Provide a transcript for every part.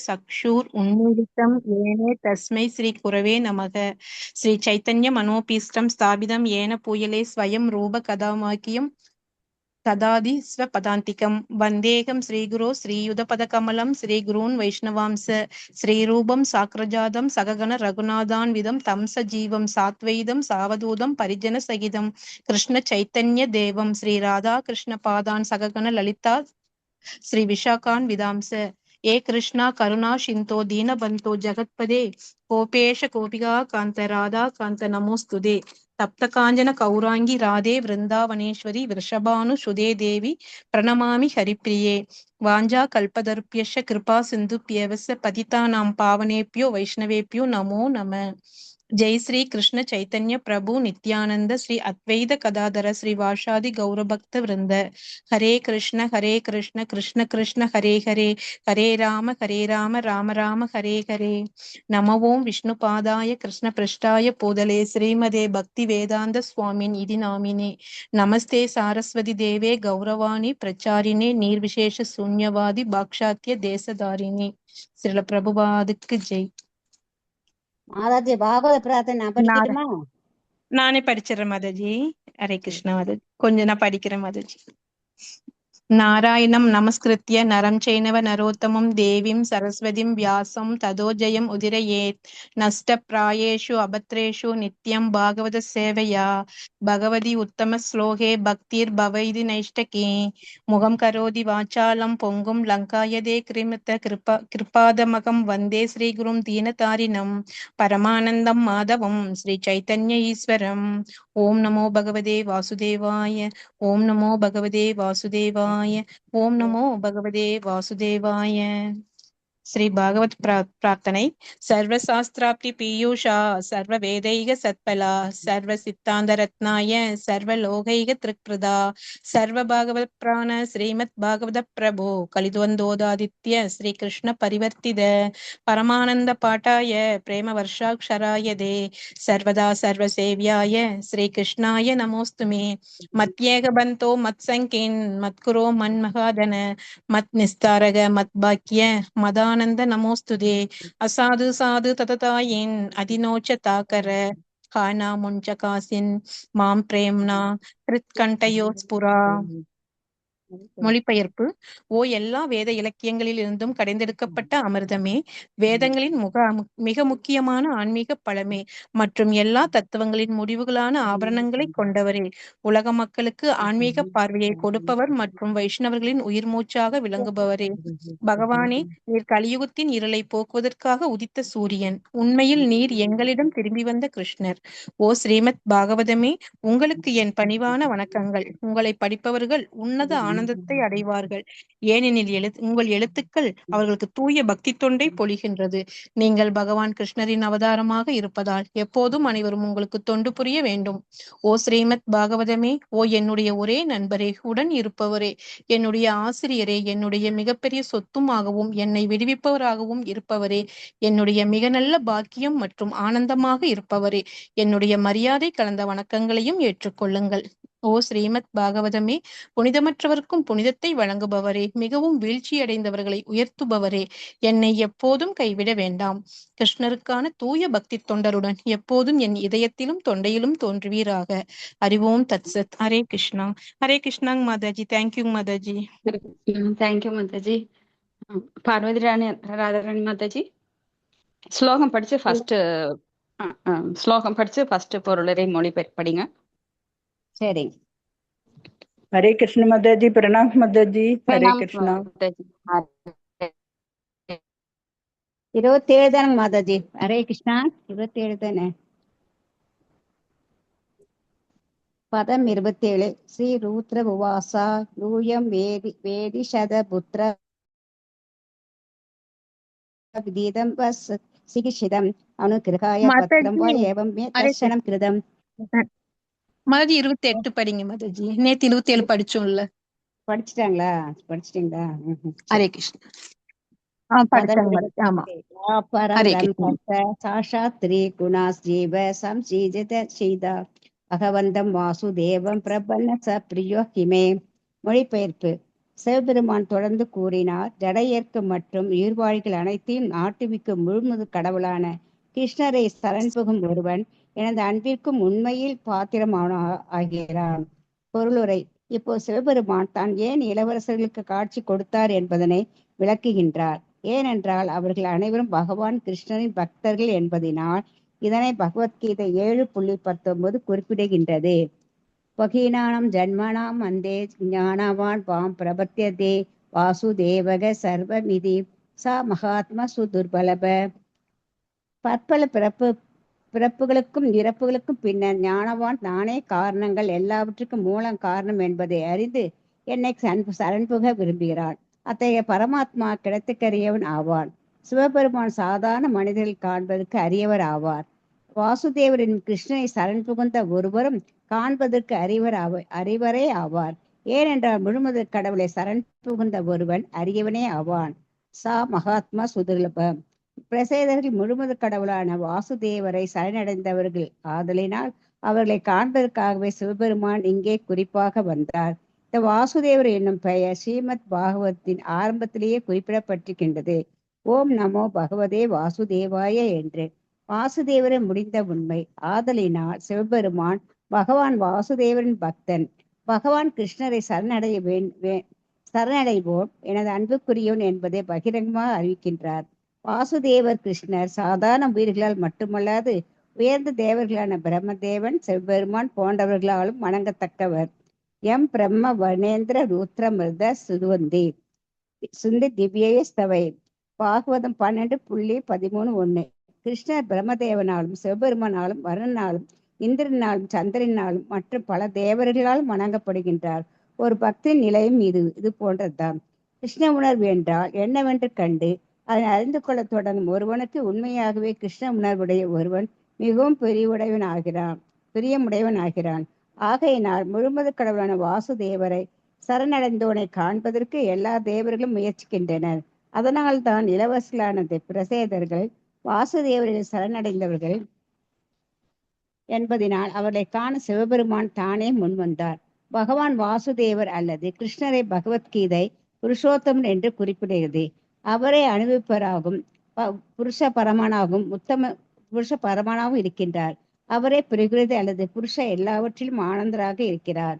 சக்ஷுர் உன்மீலிதம் ஏனே தஸ்மை ஸ்ரீ குரவே நமக. ஸ்ரீ சைத்தன்ய மனோபீஷ்டம் ஸ்தாபிதம் ஏன பூயலே ஸ்வயம் ரூப கதாமாக்கியம் ததாதி ஸ்வபதாந்திகம். வந்தேகம் ஸ்ரீகுரோ ஸ்ரீயுதபதகமலம் ஸ்ரீகுரூன் வைஷ்ணவாம்ச ஸ்ரீரூபம் சாக்ரஜாதம் சககண ரகுநாதான்விதம் தம் சஜீவம் சாத்வைதம் சாவதூதம் பரிஜன சகிதம் கிருஷ்ண சைத்தன்ய தேவம் ஸ்ரீ ராதா கிருஷ்ண பாதான் சககண லலிதா ஸ்ரீ விஷாகான் விதாம்ச. ஏ கிருஷ்ணா கருணா சிந்தோ தீனபந்தோ ஜகத்பதே கோபேஷ கோபிகா காந்த ராதா காந்த நமோஸ்துதே. தப்த காஞ்சன கௌராங்கி ராதே விருந்தாவனேஸ்வரி விருஷபானு சுதே தேவி பிரணமாமி ஹரிப்பிரியே. வாஞ்சா கல்பதருப்யஷ கிருபா சிந்துப்யவச பதிதானாம் பாவனேப்யோ வைஷ்ணவேப்யோ நமோ நம. ஜெய் ஸ்ரீ கிருஷ்ண சைத்தன்ய பிரபு நித்யானந்த ஸ்ரீ அத்வைத கதாதர ஸ்ரீ வாஷாதி கௌரபக்த விருந்த. ஹரே கிருஷ்ண கிருஷ்ண கிருஷ்ண ஹரே ஹரே ஹரே ராம ராம ராம ஹரே ஹரே. நம ஓம் விஷ்ணு பாதாய கிருஷ்ண பிருஷ்டாய பூதலே ஸ்ரீமதே பக்தி வேதாந்த சுவாமின் இதி நாமினே. நமஸ்தே சாரஸ்வதி தேவே கௌரவாணி பிரச்சாரினே நீர்விசேஷ சூன்யவாதி பாக்ஷாத்திய தேசதாரிணி. ஸ்ரீல பிரபுபாதுக்கு ஜெய். மாதாஜி பாகவத பிரார்த்தனை படிக்கட்டுமா? நானே படிச்சிடறேன் மாதாஜி. ஹரே கிருஷ்ணா மாதாஜி. கொஞ்சம் நான் படிக்கிறேன் மாதாஜி. நாராயணம் நமஸ்கிருத்ய நரம் சைனவ நரோத்தமம் தேவீம் சரஸ்வதிம் வியாசம் ததோ ஜெயம் உதிரயேத். நஷ்ட பிராயேஷு அபத்ரேஷு நித்யம் பாகவத சேவையா பகவதி உத்தம ஸ்லோகே பக்திர் பவைதி நைஷ்டகே. முகம் கரோதி வாச்சாலம் பொங்கும் லங்காயதே கிருமித்த கிருபாதமகம் வந்தே ஸ்ரீகுரும் தீனதாரிணம் பரமானந்தம் மாதவம் ஸ்ரீ சைத்தன்ய ஈஸ்வரம். ஓம் நமோ பகவதே வாசுதேவாய. ஓம் நமோ பகவதே வாசுதேவாய. ஓம் நமோ பகவதே வாசுதேவாய. ஸ்ரீ பாகவத் பிரார்த்தனை. சர்வ சாஸ்திராப்தி பீயூஷா சர்வ வேதைக சத்பலா சர்வ சித்தாந்த ரத்னாய சர்வ லோகைக திருக்பிரதா சர்வ பாகவத் பிராண ஸ்ரீமத் பாகவத பிரபு கலித்வந்தோதாதித்ய ஸ்ரீ கிருஷ்ண பரிவர்த்தித பரமானந்த பாட்டாய பிரேம வர்ஷாக்ஷராய தே சர்வதா சர்வ சேவ்யாய ஸ்ரீ கிருஷ்ணாய நமோஸ்துமே. மத்யேக பந்தோ மத் சங்கின் மத்குரோ மன்மகாதன மத் நிஸ்தாரக மத் பாக்கிய மதானந்த நமோஸ்துதே. அசாது சாது தததாயின் அதினோச்ச தாக்கர கானா முஞ்ச காசின் மாம் பிரேம்னா கிருத்கண்டயோஸ்புரா. மொழிபெயர்ப்பு. ஓ எல்லா வேத இலக்கியங்களில் இருந்தும் கடைந்தெடுக்கப்பட்ட அமிர்தமே, வேதங்களின் மிக முக்கியமான ஆன்மீக பழமே மற்றும் எல்லா தத்துவங்களின் முடிவுகளான ஆபரணங்களை கொண்டவரே, உலக மக்களுக்கு ஆன்மீக பார்வையை கொடுப்பவர் மற்றும் வைஷ்ணவர்களின் உயிர் மூச்சாக விளங்குபவரே. பகவானே, நீர் கலியுகத்தின் இருளை போக்குவதற்காக உதித்த சூரியன். உண்மையில் நீர் எங்களிடம் திரும்பி வந்த கிருஷ்ணர். ஓ ஸ்ரீமத் பாகவதமே, உங்களுக்கு என் பணிவான வணக்கங்கள். உங்களை படிப்பவர்கள் உன்னத ஆனந்தத்தை அடைவார்கள். ஏனெனில் உங்கள் எழுத்துக்கள் அவர்களுக்கு தூய பக்தி தொண்டை பொழிகின்றது. நீங்கள் பகவான் கிருஷ்ணரின் அவதாரமாக இருப்பதால் எப்போதும் அனைவரும் உங்களுக்கு தொண்டு புரிய வேண்டும். ஓ ஸ்ரீமத் பாகவதமே, ஓ என்னுடைய ஒரே நண்பரே, உடன் இருப்பவரே, என்னுடைய ஆசிரியரே, என்னுடைய மிகப்பெரிய சொத்துமாகவும் என்னை விடுவிப்பவராகவும் இருப்பவரே, என்னுடைய மிக நல்ல பாக்கியம் மற்றும் ஆனந்தமாக இருப்பவரே, என்னுடைய மரியாதை கலந்த வணக்கங்களையும் ஏற்றுக்கொள்ளுங்கள். ஓ ஸ்ரீமத் பாகவதமே, புனிதமற்றவர்க்கும் புனிதத்தை வழங்குபவரே, மிகவும் வீழ்ச்சியடைந்தவர்களை உயர்த்துபவரே, என்னை எப்போதும் கைவிட வேண்டாம். கிருஷ்ணருக்கான தூய பக்தி தொண்டருடன் எப்போதும் என் இதயத்திலும் தொண்டையிலும் தோன்றுவீராக. அறிவோம் தத்சத். ஹரே கிருஷ்ணா. ஹரே கிருஷ்ணாங்க மாதாஜி. தேங்க்யூ மாதாஜி. தேங்க்யூ மாதாஜி. பார்வதி ராதாராணி மாதாஜி, ஸ்லோகம் படிச்சு ஃபர்ஸ்ட் பொருளரை மொழி படிங்க. சரி. हरे कृष्ण माताजी. प्रणाम माताजी. हरे कृष्णा. 27 தானே மாதாஜி? ஹரே கிருஷ்ணா. 27 தானே? பதம் 27. ஸ்ரீ ரூத்ர உவாசா யூயம் வேதி சதபுத்திர விதீதம் வஸ் சிகிஷிதம் அனுகிரகாய பத்ரம் வா ஏவம் மே தர்சனம் கிருதம். மாதாஜி 28 படிங்க மாதாஜி. நேத்து 27 படிச்சோம்ல. படிச்சிட்டீங்களா? ஹரே கிருஷ்ணா. சாஷாத்ரி குணாஸ் ஜீவ சம்சீஜித செய்தா பகவந்தம் வாசுதேவம் பிரபன்ன ச பிரியோ ஹிமே. மொழிபெயர்ப்பு. சிவபெருமான் தொடர்ந்து கூறினார், ஜடையேற்கும் மற்றும் உயிர்வாழிகள் அனைத்தையும் நாட்டுவிக்கும் முழுமுது கடவுளான கிருஷ்ணரை சரண் புகும் ஒருவன் எனது அன்பிற்கும் உண்மையில் பாத்திரமான ஆகிறான். பொருளுரை. இப்போ சிவபெருமான் தான் ஏன் இளவரசர்களுக்கு காட்சி கொடுத்தார் என்பதனை விளக்குகின்றார். ஏனென்றால் அவர்கள் அனைவரும் பகவான் கிருஷ்ணரின் பக்தர்கள் என்பதினால். இதனை பகவத்கீதை 7.19 குறிப்பிடுகின்றது. பகீனானம் ஜன்மனாம் அந்தே ஞானவான் பாம் பிரபத்தியதே வாசுதேவக சர்வமிதி சா மகாத்மா சுதுர்பலப. பற்பல பிறப்புகளுக்கும் இறப்புகளுக்கும் பின்னர் ஞானவான் தானே காரணங்கள், எல்லாவற்றுக்கும் மூலம் காரணம் என்பதை அறிந்து என்னை சரண்புக விரும்புகிறான். அத்தகைய பரமாத்மா கிடைத்துக்கரியவன் ஆவான். சிவபெருமான் சாதாரண மனிதர்கள் காண்பதற்கு அறியவர் ஆவார். வாசுதேவரின் கிருஷ்ணனை சரண் புகுந்த ஒருவரும் காண்பதற்கு அறிவரே ஆவார். ஏனென்றால் முழுமுதற் கடவுளை சரண் புகுந்த ஒருவன் அறியவனே ஆவான். சா மகாத்மா சுதுர்லபம். பிரசேதர்கள் முழுமுதற் கடவுளான வாசுதேவரை சரணடைந்தவர்கள் ஆதலினால் அவர்களை காண்பதற்காகவே சிவபெருமான் இங்கே குறிப்பாக வந்தார். இந்த வாசுதேவர் என்னும் பெயர் ஸ்ரீமத் பாகவத்தின் ஆரம்பத்திலேயே குறிப்பிடப்பட்டிருக்கின்றது. ஓம் நமோ பகவதே வாசுதேவாய என்று. வாசுதேவரை முடிந்த உண்மை ஆதலினால் சிவபெருமான் பகவான் வாசுதேவரின் பக்தன். பகவான் கிருஷ்ணரை சரணடைவோம் எனது அன்புக்குரியவன் என்பதை பகிரங்கமாக அறிவிக்கின்றார். வாசுதேவர் கிருஷ்ணர் சாதாரண உயிர்களால் மட்டுமல்லாது உயர்ந்த தேவர்களான பிரம்மதேவன், சிவபெருமான் போன்றவர்களாலும் வணங்கத்தக்கவர். எம் பிரம்ம வனேந்திர ரூத்ரமிருத சுதுவந்தி சுந்தி திவ்யஸ்தவை. பாகவதம் 12.13.1. கிருஷ்ணர் பிரம்மதேவனாலும் சிவபெருமானாலும் வருணனாலும் இந்திரனாலும் சந்திரனாலும் மற்றும் பல தேவர்களாலும் வணங்கப்படுகின்றார். ஒரு பக்தின் நிலையும் இது போன்றதுதான். கிருஷ்ண உணர்வு என்றால் என்னவென்று கண்டு அதனை அறிந்து கொள்ள தொடங்கும் ஒருவனுக்கு உண்மையாகவே கிருஷ்ண உணர்வுடைய ஒருவன் மிகவும் பிரியமுடையவன் ஆகிறான். ஆகையினால் முழுமுதற் கடவுளான வாசுதேவரை சரணடைந்தோனை காண்பதற்கு எல்லா தேவர்களும் முயற்சிக்கின்றனர். அதனால் தான் இளவரசர்களான பிரசேதர்கள் வாசுதேவரில் சரணடைந்தவர்கள் என்பதனால் அவர்களை காண சிவபெருமான் தானே முன்வந்தார். பகவான் வாசுதேவர் அல்லது கிருஷ்ணரை பகவத்கீதை புருஷோத்தமன் என்று குறிப்பிடுகிறது. அவரை அனுபவிப்பவராகும் புருஷ பரமானாகவும் புருஷ பரமானாகவும் இருக்கின்றார். அவரே பிரகிருதி அல்லது புருஷ எல்லாவற்றிலும் ஆனந்தராக இருக்கிறார்.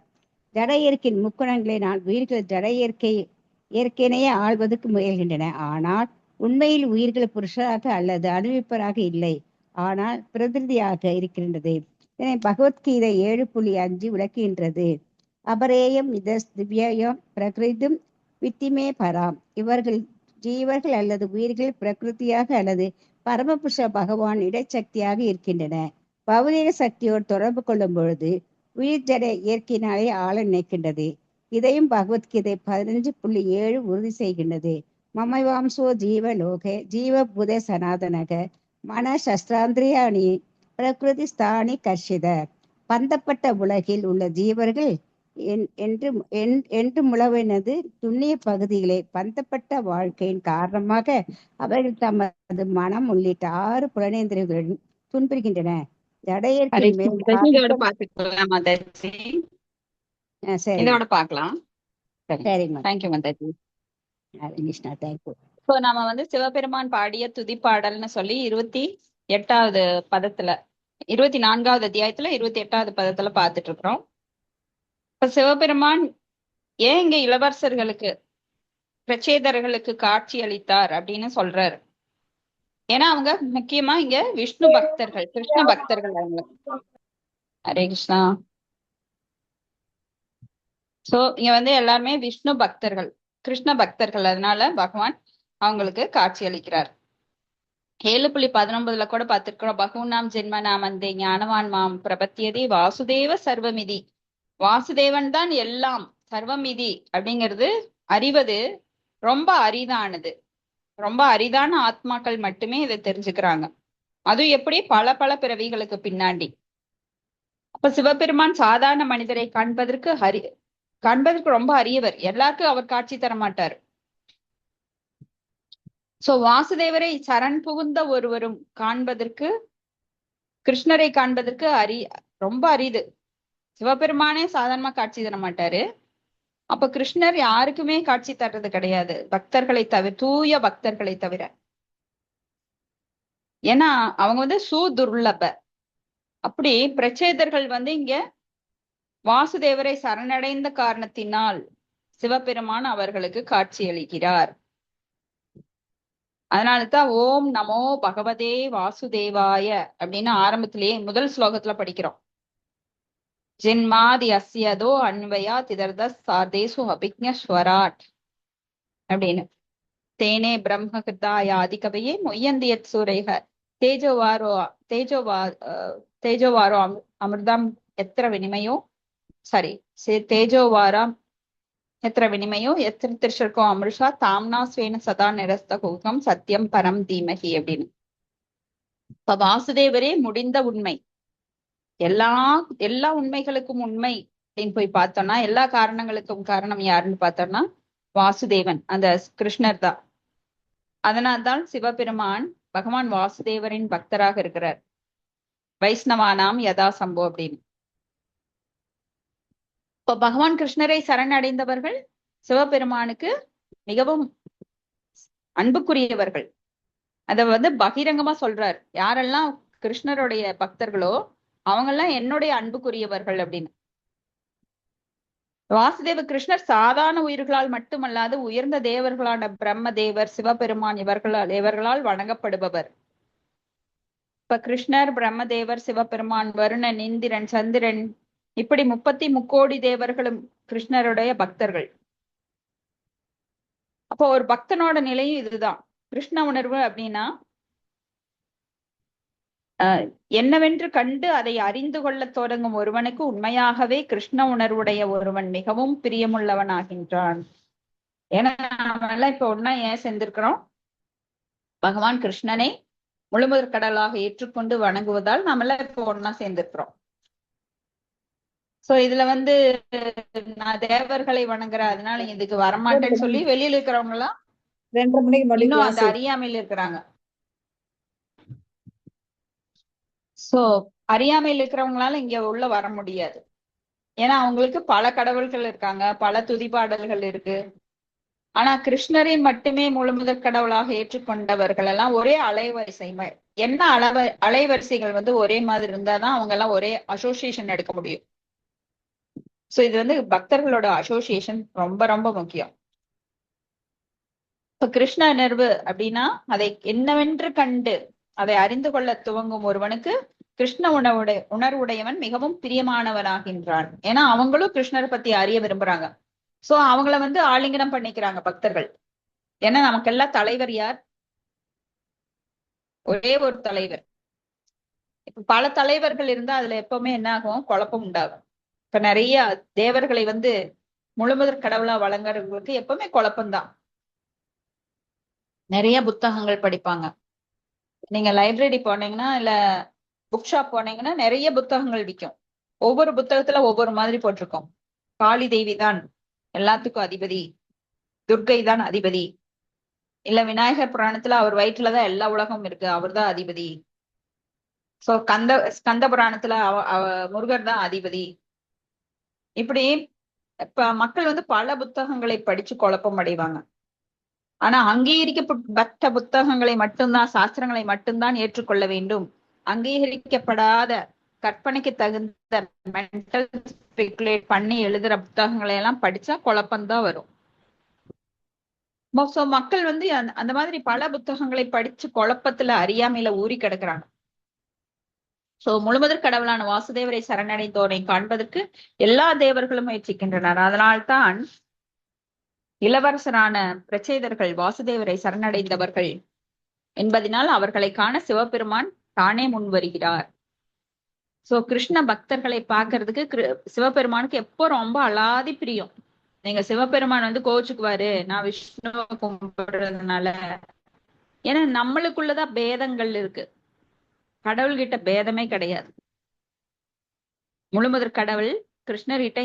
ஜட இயற்கையின் முக்குணங்களினால் உயிர்கள் ஜட இயற்கையினையே ஆள்வதற்கு முயல்கின்றன. ஆனால் உண்மையில் உயிர்கள் புருஷராக அல்லது அனுபவிப்பராக இல்லை, ஆனால் பிரகிருதியாக இருக்கின்றது. இதனை பகவத்கீதை 7.5 விளக்குகின்றது. அபரேயம் திவ்யம் பிரகிருதும் வித்திமே பராம். இவர்கள் ஜீவர்கள் அல்லது உயிர்கள் பிரகிருதியாக அல்லது பரமபுருஷ பகவான் இடைச்சக்தியாக இருக்கின்றன. பௌதிக சக்தியோடு தொடர்பு கொள்ளும் பொழுது உயிர் ஜட இயற்கையினாலே ஆள நினைக்கின்றது. இதையும் பகவத்கீதை 15.7 உறுதி செய்கின்றது. மமவாம்சோ ஜீவலோக ஜீவபுத சனாதனக மன சஸ்திராந்திரியாணி பிரகிருதி ஸ்தானி கர்ஷித. பந்தப்பட்ட உலகில் உள்ள ஜீவர்கள் என்று முழவினது துண்ணிய பகுதிகளை பந்தப்பட்ட வாழ்க்கையின் காரணமாக அவர்கள் தமது மனம் உள்ளிட்ட 6 புலனேந்திரங்களுடன் துன்புறுகின்றன. ஜடையற்கின் மேல் பாத்துக்கலாம் மாதாஜி. இதோட பாக்கலாம். சரிங்க. தேங்க்யூ மாதாஜி. கிருஷ்ணா, தேங்க்யூ. இப்போ நாம வந்து சிவபெருமான் பாடிய துதிப்பாடல்னு சொல்லி 28வது பதத்துல 24வது அத்தியாயத்துல 28வது பதத்துல பாத்துட்டு இருக்கிறோம். இப்ப சிவபெருமான் ஏன் இங்க இளவரசர்களுக்கு பிரச்சேதர்களுக்கு காட்சி அளித்தார் அப்படின்னு சொல்றாரு. ஏன்னா அவங்க முக்கியமா இங்க விஷ்ணு பக்தர்கள், கிருஷ்ண பக்தர்கள். அவங்க ஹரே கிருஷ்ணா. சோ இங்க வந்து எல்லாருமே விஷ்ணு பக்தர்கள், கிருஷ்ண பக்தர்கள். அதனால பகவான் அவங்களுக்கு காட்சி அளிக்கிறார். 7.19 கூட பார்த்திருக்கிறோம். பகுநாம் ஜென்ம நாம் அந்த ஞானவான் மாம் பிரபத்தியதே வாசுதேவ சர்வமிதி. வாசுதேவன் தான் எல்லாம், சர்வமிதி அப்படிங்கிறது அறிவது ரொம்ப அரிதானது. ரொம்ப அரிதான ஆத்மாக்கள் மட்டுமே இதை தெரிஞ்சுக்கிறாங்க. அதுவும் எப்படி பல பல பிறவிகளுக்கு பின்னாடி. அப்ப சிவபெருமான் சாதாரண மனிதரை காண்பதற்கு ரொம்ப அரியவர். எல்லாருக்கும் அவர் காட்சி தர மாட்டார். சோ வாசுதேவரை சரண் புகுந்த ஒருவரும் காண்பதற்கு, கிருஷ்ணரை காண்பதற்கு ரொம்ப அரிது. சிவபெருமானே சாதாரணமா காட்சி தர மாட்டாரு. அப்ப கிருஷ்ணர் யாருக்குமே காட்சி தர்றது கிடையாது, பக்தர்களை தவிர, தூய பக்தர்களை தவிர. ஏன்னா அவங்க வந்து சூதுர்லப. அப்படி பிரச்சேதர்கள் வந்து இங்க வாசுதேவரை சரணடைந்த காரணத்தினால் சிவபெருமான் அவர்களுக்கு காட்சி அளிக்கிறார். அதனாலதான் ஓம் நமோ பகவதே வாசுதேவாய அப்படின்னு ஆரம்பத்திலேயே முதல் ஸ்லோகத்துல படிக்கிறோம். ஜென்மாதி அஸ்யதோ அன்வயா திதர்த சார்தேசு அபிக்ஞஸ்வராட் அப்படின்னு. தேனே பிரம்ம கிருதாய ஆதிகவையே மொய்யந்தியத் சூரைக தேஜோவாரோ தேஜோவாரோ அமிர்தம் எத்திர வினிமயோ சாரி தேஜோவாராம் எத்திர வினிமயோ எத்திர திருஷர்க்கோ அமிர்ஷா தாம்னா ஸ்வேன சதா நிரஸ்த கூகம் சத்தியம் பரம் தீமகி அப்படின்னு. இப்ப வாசுதேவரே முடிந்த உண்மை, எல்லா உண்மைகளுக்கும் உண்மை அப்படின்னு போய் பார்த்தோம்னா, எல்லா காரணங்களுக்கும் காரணம் யாருன்னு பார்த்தோம்னா வாசுதேவன், அந்த கிருஷ்ணர் தான். அதனால்தான் சிவபெருமான் பகவான் வாசுதேவரின் பக்தராக இருக்கிறார். வைஷ்ணவானாம் யதா சம்போ அப்படின்னு. இப்ப பகவான் கிருஷ்ணரை சரணடைந்தவர்கள் சிவபெருமானுக்கு மிகவும் அன்புக்குரியவர்கள். அத வந்து பகிரங்கமா சொல்றார். யாரெல்லாம் கிருஷ்ணருடைய பக்தர்களோ அவங்கெல்லாம் என்னுடைய அன்புக்குரியவர்கள் அப்படின்னு. வாசுதேவ கிருஷ்ணர் சாதாரண உயிர்களால் மட்டுமல்லாது உயர்ந்த தேவர்களான பிரம்ம தேவர், சிவபெருமான் இவர்களால் வணங்கப்படுபவர். இப்ப கிருஷ்ணர், பிரம்மதேவர், சிவபெருமான், வருணன், இந்திரன், சந்திரன், இப்படி 33 தேவர்களும் கிருஷ்ணருடைய பக்தர்கள். அப்போ ஒரு பக்தனோட நிலையும் இதுதான். கிருஷ்ண உணர்வு அப்படின்னா என்னவென்று கண்டு அதை அறிந்து கொள்ள தொடங்கும் ஒருவனுக்கு உண்மையாகவே கிருஷ்ண உணர்வுடைய ஒருவன் மிகவும் பிரியமுள்ளவன் ஆகின்றான். ஏன்னா நாமெல்லாம் இப்ப ஒன்னா ஏன் சேர்ந்திருக்கிறோம்? பகவான் கிருஷ்ணனை முழுமுதற் கடவுளாக ஏற்றுக்கொண்டு வணங்குவதால் நாமெல்லாம் இப்ப ஒன்னா சேர்ந்திருக்கிறோம். சோ இதுல வந்து நான் தேவர்களை வணங்குறேன் அதனால இதுக்கு வரமாட்டேன்னு சொல்லி வெளியில இருக்கிறவங்க எல்லாம் 2:30 மணிக்கு இன்னும் அந்த அறியாமையில இருக்கிறாங்க. சோ அறியாமையில் இருக்கிறவங்களால இங்க உள்ள வர முடியாது. ஏன்னா அவங்களுக்கு பல கடவுள்கள் இருக்காங்க, பல துதிப்பாடல்கள் இருக்கு. ஆனா கிருஷ்ணரை மட்டுமே முழுமுதற் கடவுளாக ஏற்றுக்கொண்டவர்கள் எல்லாம் ஒரே அலைவரிசை, என்ன அலைவரிசைகள் வந்து ஒரே மாதிரி இருந்தாதான் அவங்க எல்லாம் ஒரே அசோசியேஷன் எடுக்க முடியும். சோ இது வந்து பக்தர்களோட அசோசியேஷன் ரொம்ப ரொம்ப முக்கியம். இப்ப கிருஷ்ண உணர்வு அப்படின்னா அதை என்னவென்று கண்டு அதை அறிந்து கொள்ள துவங்கும் ஒருவனுக்கு கிருஷ்ண உணர்வுடையவன் மிகவும் பிரியமானவனாகின்றான். ஏன்னா அவங்களும் கிருஷ்ணரை பத்தி அறிய விரும்புறாங்க. சோ அவங்கள வந்து ஆலிங்கனம் பண்ணிக்கிறாங்க பக்தர்கள். ஏன்னா நமக்கெல்லாம் தலைவர் யார்? ஒரே ஒரு தலைவர். இப்ப பல தலைவர்கள் இருந்தா அதுல எப்பவுமே என்ன ஆகும்? குழப்பம் உண்டாகும். இப்ப நிறைய தேவர்களை வந்து முழுமுதற் கடவுளா வழங்குறவங்களுக்கு எப்பவுமே குழப்பம்தான். நிறைய புத்தகங்கள் படிப்பாங்க. நீங்க லைப்ரரி போனீங்கன்னா இல்ல புக் ஷாப் போனீங்கன்னா நிறைய புத்தகங்கள் விற்கும். ஒவ்வொரு புத்தகத்துல ஒவ்வொரு மாதிரி போட்டிருக்கோம். காளி தேவி தான் எல்லாத்துக்கும் அதிபதி, துர்க்கை தான் அதிபதி, இல்ல விநாயகர் புராணத்துல அவர் வயிற்றுலதான் எல்லா உலகம் இருக்கு, அவர் தான் அதிபதி. சோ ஸ்கந்த புராணத்துல முருகர் தான் அதிபதி. இப்படி இப்ப மக்கள் வந்து பல புத்தகங்களை படிச்சு குழப்பம் அடைவாங்க. ஆனா அங்கீகரிக்கப்பட்ட புத்தகங்களை மட்டும்தான், சாஸ்திரங்களை மட்டும்தான் ஏற்றுக்கொள்ள வேண்டும். அங்கீகரிக்கப்படாத கற்பனைக்கு தகுந்த மென்டல் ஸ்பெகுலேட் பண்ணி எழுதுற புத்தகங்களை எல்லாம் படிச்சா குழப்பம்தான் வரும். சோ மக்கள் வந்து அந்த மாதிரி பல புத்தகங்களை படிச்சு குழப்பத்துல அறியாமையில ஊறி கிடக்குறாங்க. சோ முழுமுதற் கடவுளான வாசுதேவரை சரணடைந்தோரை காண்பதற்கு எல்லா தேவர்களும் முயற்சிக்கின்றனர். அதனால்தான் இளவரசரான பிரச்சேதர்கள் வாசுதேவரை சரணடைந்தவர்கள் என்பதனால் அவர்களை காண சிவபெருமான் தானே முன் வருகிறார். சோ கிருஷ்ண பக்தர்களை பாக்குறதுக்கு சிவபெருமானுக்கு எப்போ ரொம்ப அலாதி பிரியம். நீங்க சிவபெருமான் வந்து கோச்சுக்குவாரு நான் விஷ்ணுவை கும்பிடுறதுனால. ஏன்னா நம்மளுக்குள்ளதான் பேதங்கள் இருக்கு, கடவுள்கிட்ட பேதமே கிடையாது. முழுமுதற் கடவுள் கிருஷ்ணர்கிட்ட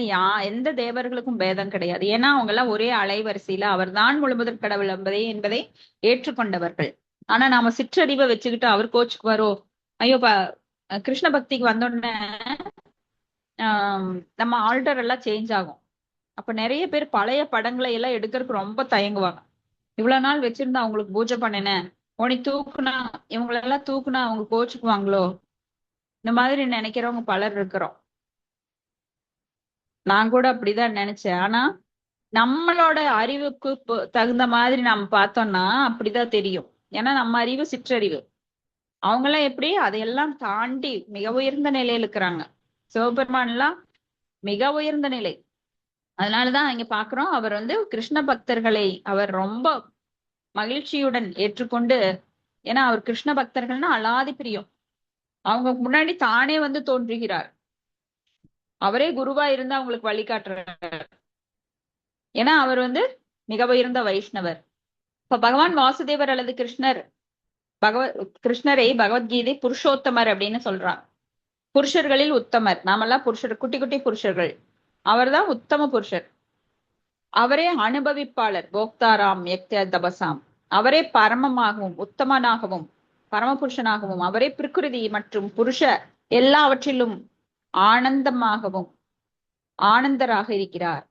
எந்த தேவர்களுக்கும் பேதம் கிடையாது. ஏன்னா அவங்க எல்லாம் ஒரே அலைவரிசையில அவர்தான் முழுமுதற் கடவுள் என்பதை ஏற்றுக்கொண்டவர்கள். ஆனா நாம சிற்றறிவை வச்சுக்கிட்டு அவர் கோச்சுக்குவாரோ, ஐயோ கிருஷ்ண பக்திக்கு வந்தோடனே நம்ம ஆல்டர் எல்லாம் சேஞ்ச் ஆகும். அப்ப நிறைய பேர் பழைய படங்களை எல்லாம் எடுக்கிறதுக்கு ரொம்ப தயங்குவாங்க. இவ்வளவு நாள் வச்சிருந்தா அவங்களுக்கு பூஜை பண்ணினேன், உனக்கு தூக்குனா இவங்களெல்லாம் தூக்குனா அவங்க கோச்சுக்குவாங்களோ, இந்த மாதிரி நினைக்கிறவங்க பலர் இருக்கிறோம். நான் கூட அப்படிதான் நினைச்சேன். ஆனா நம்மளோட அறிவுக்கு தகுந்த மாதிரி நம்ம பார்த்தோம்னா அப்படிதான் தெரியும். ஏன்னா நம்ம அறிவு சிற்றறிவு. அவங்கெல்லாம் எப்படி அதையெல்லாம் தாண்டி மிக உயர்ந்த நிலையில இருக்கிறாங்க. சிவபெருமான் எல்லாம் மிக உயர்ந்த நிலை. அதனாலதான் இங்க பாக்குறோம், அவர் கிருஷ்ண பக்தர்களை அவர் ரொம்ப மகிழ்ச்சியுடன் ஏற்றுக்கொண்டு, ஏன்னா அவர் கிருஷ்ண பக்தர்கள்னா அலாதி பிரியம். அவங்க முன்னாடி தானே தோன்றுகிறார். அவரே குருவா இருந்து அவங்களுக்கு வழிகாட்டுறார். ஏன்னா அவர் மிக உயர்ந்த வைஷ்ணவர். இப்ப பகவான் வாசுதேவர் அல்லது கிருஷ்ணரை பகவத்கீதை புருஷோத்தமர் அப்படின்னு சொல்றாங்க. புருஷர்களில் உத்தமர். நாமெல்லாம் புருஷர், குட்டி குட்டி புருஷர்கள். அவர்தான் உத்தம புருஷர். அவரே அனுபவிப்பாளர், போக்தாராம் யக்த தபசாம். அவரே பரமமாகவும் உத்தமனாகவும் பரமபுருஷனாகவும், அவரே பிரகிருதி மற்றும் புருஷ எல்லாவற்றிலும் ஆனந்தமாகவும் ஆனந்தராக இருக்கிறார்.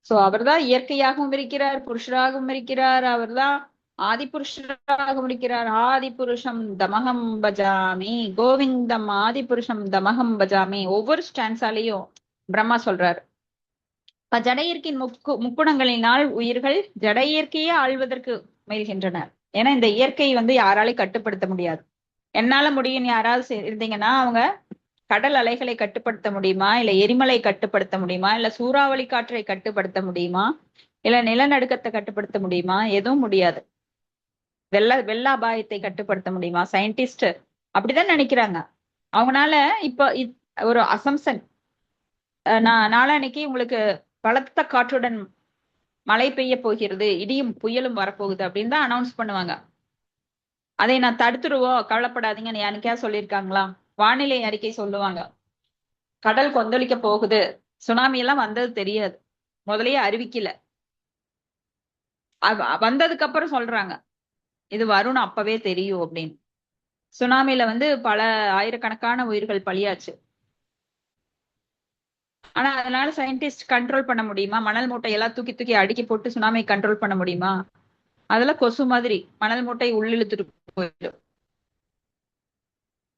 சோ அவர்தான் இயற்கையாகவும் இருக்கிறார், புருஷராகவும் இருக்கிறார். அவர்தான் ஆதி புருஷராகவும் இருக்கிறார். ஆதி புருஷம் தமகம் பஜாமி, கோவிந்தம் ஆதி புருஷம் தமகம் பஜாமி. ஒவ்வொரு ஸ்டான்ஸாலையும் பிரம்மா சொல்றாரு. இப்ப ஜட இயற்கையின் முக்குணங்களினால் உயிர்கள் ஜட இயற்கையே ஆள்வதற்கு முயல்கின்றனர். ஏன்னா இந்த இயற்கை யாராலையும் கட்டுப்படுத்த முடியாது. என்னால முடியும் யாராவது இருந்தீங்கன்னா, அவங்க கடல் அலைகளை கட்டுப்படுத்த முடியுமா, இல்ல எரிமலை கட்டுப்படுத்த முடியுமா, இல்ல சூறாவளி காற்றை கட்டுப்படுத்த முடியுமா, இல்ல நிலநடுக்கத்தை கட்டுப்படுத்த முடியுமா? எதுவும் முடியாது. வெள்ள அபாயத்தை கட்டுப்படுத்த முடியுமா? சயின்டிஸ்ட் அப்படிதான் நினைக்கிறாங்க. அவங்கனால இப்ப ஒரு அசம்சன், நாளான்னைக்கு உங்களுக்கு பலத்த காற்றுடன் மழை பெய்ய போகிறது, இடியும் புயலும் வரப்போகுது அப்படின்னு தான் அனௌன்ஸ் பண்ணுவாங்க. அதை நான் தடுத்துருவோம், கவலைப்படாதீங்கன்னு யாருக்கா சொல்லியிருக்காங்களா? வானிலை அறிக்கை சொல்லுவாங்க, கடல் கொந்தளிக்க போகுது, சுனாமி எல்லாம் வந்தது தெரியாது, முதலையே அறிவிக்கல, வந்ததுக்கு அப்புறம் சொல்றாங்க இது வரும்னு அப்பவே தெரியும் அப்படின்னு. சுனாமில பல ஆயிரக்கணக்கான உயிர்கள் பலியாச்சு. ஆனா அதனால சயின்டிஸ்ட் கண்ட்ரோல் பண்ண முடியுமா? மணல் மூட்டையெல்லாம் தூக்கி தூக்கி அடுக்கி போட்டு சுனாமி கண்ட்ரோல் பண்ண முடியுமா? அதெல்லாம் கொசு மாதிரி மணல் மூட்டை உள்ளிழுத்துட்டு போயிடும்.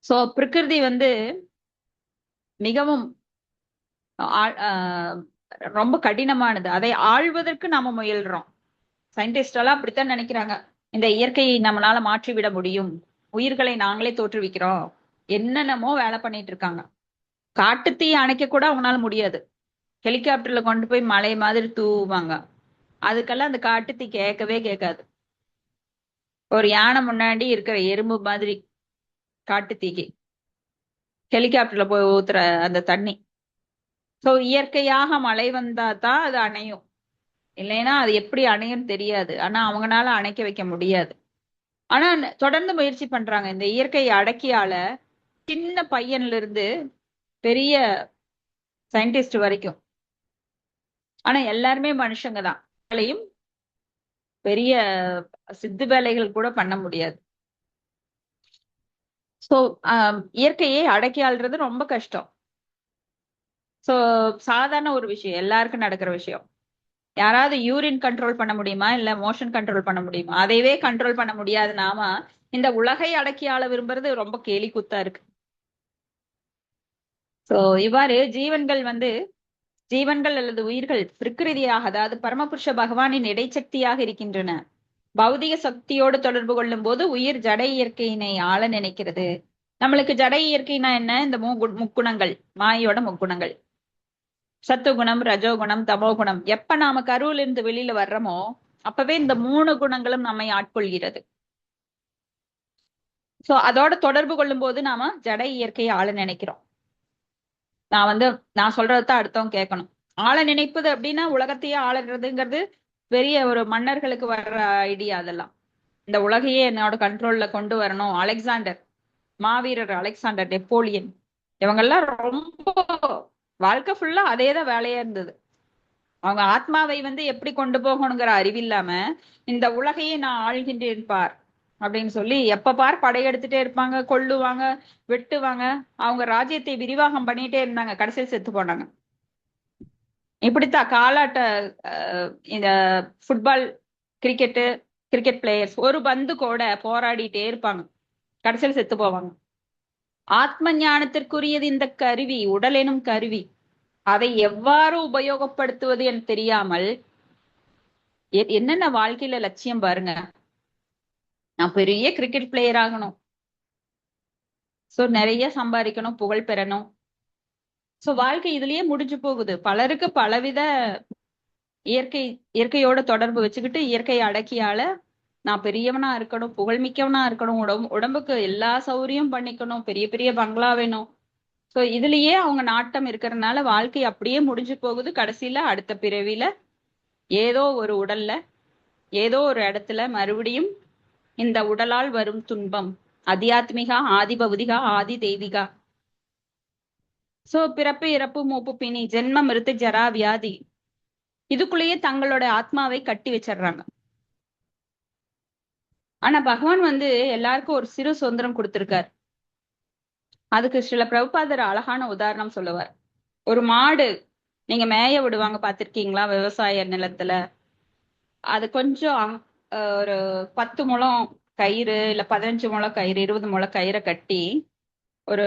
சோ பிரகிருதி மிகவும் ரொம்ப கடினமானது. அதை ஆள்வதற்கு நாம முயல்றோம். சயின்டிஸ்ட் எல்லாம் அப்படித்தான் நினைக்கிறாங்க, இந்த இயற்கையை நம்மளால மாற்றி விட முடியும், உயிர்களை நாங்களே தோற்றுவிக்கிறோம், என்னென்னமோ வேலை பண்ணிட்டு இருக்காங்க. காட்டுத்தீ அணைக்க கூட அவங்களால முடியாது. ஹெலிகாப்டர்ல கொண்டு போய் மலை மாதிரி தூவாங்க, அதுக்கெல்லாம் அந்த காட்டுத்தீ கேட்கவே கேட்காது. ஒரு யானை முன்னாடி இருக்கிற எறும்பு மாதிரி காட்டுத்தீக்கு ஹெலிகாப்டர்ல போய் ஊத்துற அந்த தண்ணி. சோ இயற்கையாக மழை வந்தா தான் அது அணையும், இல்லைன்னா அது எப்படி அணையும் தெரியாது. ஆனா அவங்களால அணைக்க வைக்க முடியாது. ஆனா தொடர்ந்து முயற்சி பண்றாங்க இந்த இயற்கையை அடக்கியால. சின்ன பையன்ல இருந்து பெரிய சயின்டிஸ்ட் வரைக்கும். ஆனா எல்லாருமே மனுஷங்க தான். பெரிய சித்து வேலைகள் கூட பண்ண முடியாது. சோ இயற்கையை அடக்கி ஆள்றது ரொம்ப கஷ்டம். சோ சாதாரண ஒரு விஷயம், எல்லாருக்கும் நடக்கிற விஷயம். யாராவது யூரின் கண்ட்ரோல் பண்ண முடியுமா, இல்ல மோஷன் கண்ட்ரோல் பண்ண முடியுமா? அதையவே கண்ட்ரோல் பண்ண முடியாது நாம இந்த உலகை அடக்கி ஆள விரும்புறது ரொம்ப கேலி கூத்தா இருக்கு. சோ இவ்வாறு ஜீவன்கள் அல்லது உயிர்கள் பிரகிருதியாக, அதாவது பரமபுருஷ பகவானின் இடைச்சக்தியாக இருக்கின்றன. பௌதிக சக்தியோடு தொடர்பு கொள்ளும் போது உயிர் ஜட இயற்கையினை ஆள நினைக்கிறது. நம்மளுக்கு ஜட இயற்கைனா என்ன? இந்த முக்குணங்கள், மாயோட முக்குணங்கள், சத்துகுணம், ரஜோகுணம், தமோகுணம். எப்ப நாம கருவில இருந்து வெளியில வர்றோமோ அப்பவே இந்த 3 குணங்களும் நம்மை ஆட்கொள்கிறது. சோ அதோட தொடர்பு கொள்ளும் போது நாம ஜட இயற்கையை ஆள நினைக்கிறோம். நான் சொல்றதுதான் அடுத்தவங்க கேட்கணும். ஆள நினைப்பது அப்படின்னா உலகத்தையே ஆளுறதுங்கிறது பெரிய ஒரு மன்னர்களுக்கு வர்ற ஐடியா. அதெல்லாம் இந்த உலகையே என்னோட கண்ட்ரோல்ல கொண்டு வரணும். அலெக்சாண்டர், மாவீரர் அலெக்சாண்டர், நெப்போலியன், இவங்கெல்லாம் ரொம்ப வாழ்க்கை ஃபுல்லா அதேதான் வேலையா இருந்தது. அவங்க ஆத்மாவை எப்படி கொண்டு போகணுங்கிற அறிவில்லாம இந்த உலகையே நான் ஆள்கின்றேன் பார் அப்படின்னு சொல்லி எப்ப பார் படையெடுத்துட்டே இருப்பாங்க, கொல்லுவாங்க, வெட்டுவாங்க. அவங்க ராஜ்யத்தை விரிவாகம் பண்ணிட்டே இருந்தாங்க. கடைசியில் செத்து போனாங்க. இப்படித்தான் காலாட்ட இந்த ஃபுட்பால், கிரிக்கெட் பிளேயர்ஸ் ஒரு பந்து கூட போராடிட்டே இருப்பாங்க, கடைசியில் செத்து போவாங்க. ஆத்ம ஞானத்திற்குரியது இந்த கருவி, உடல் எனும் கருவி. அதை எவ்வாறு உபயோகப்படுத்துவது என்று தெரியாமல் என்னென்ன வாழ்க்கையில லட்சியம் பாருங்க. நான் பெரிய கிரிக்கெட் பிளேயர் ஆகணும், சோ நிறைய சம்பாதிக்கணும், புகழ் பெறணும். சோ வாழ்க்கை இதுலயே முடிஞ்சு போகுது. பலருக்கு பலவித இயற்கையோட தொடர்பு வச்சுக்கிட்டு இயற்கையை அடக்கியால நான் பெரியவனா இருக்கணும், புகழ்மிக்கவனா இருக்கணும், உடம்புக்கு எல்லா சௌகரியம் பண்ணிக்கணும், பெரிய பெரிய பங்களா வேணும். சோ இதுலயே அவங்க நாட்டம் இருக்கிறதுனால வாழ்க்கை அப்படியே முடிஞ்சு போகுது. கடைசியில அடுத்த பிறவில ஏதோ ஒரு உடல்ல ஏதோ ஒரு இடத்துல மறுபடியும் இந்த உடலால் வரும் துன்பம், அத்தியாத்மிகா, ஆதி பௌதிகா, ஆதி தெய்வீகா. சோ பிறப்பு, இறப்பு, மூப்பு, பிணி, ஜென்ம, மிருத்து, ஜரா, வியாதி, இதுக்குள்ளேயே தங்களோட ஆத்மாவை கட்டி வச்சிடுறாங்க. ஆனா பகவான் எல்லாருக்கும் ஒரு சிறு சுதந்திரம் கொடுத்திருக்கார். அதுக்கு சில பிரபுபாதர் அழகான உதாரணம் சொல்லுவார். ஒரு மாடு நீங்க மேய விடுவாங்க, பார்த்திருக்கீங்களா? விவசாய நிலத்துல அது கொஞ்சம் ஒரு 10 முழம் கயிறு இல்ல 15 முழம் கயிறு, 20 முழம் கயிறை கட்டி ஒரு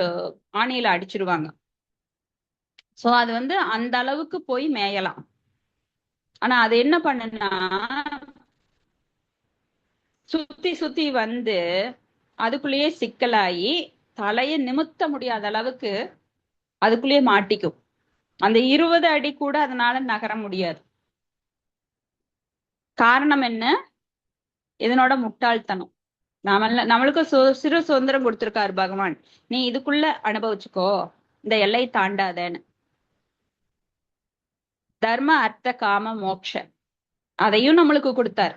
ஆணியில அடிச்சிருவாங்க. சோ அது அந்த அளவுக்கு போய் மேயலாம். ஆனா அது என்ன பண்ணுன்னா, சுத்தி சுத்தி அதுக்குள்ளேயே சிக்கலாகி தலையை நிமித்த முடியாத அளவுக்கு அதுக்குள்ளேயே மாட்டிக்கும். அந்த 20 அடி கூட அதனால நகர முடியாது. காரணம் என்ன? இதனோட முட்டாள்தனம். நம்மளுக்கு சிறு சுதந்திரம் கொடுத்திருக்காரு பகவான், நீ இதுக்குள்ள அனுபவிச்சுக்கோ, இந்த எல்லை தாண்டாதேன்னு. தர்ம, அர்த்த, காம, மோட்ச அதையும் நம்மளுக்கு கொடுத்தாரு.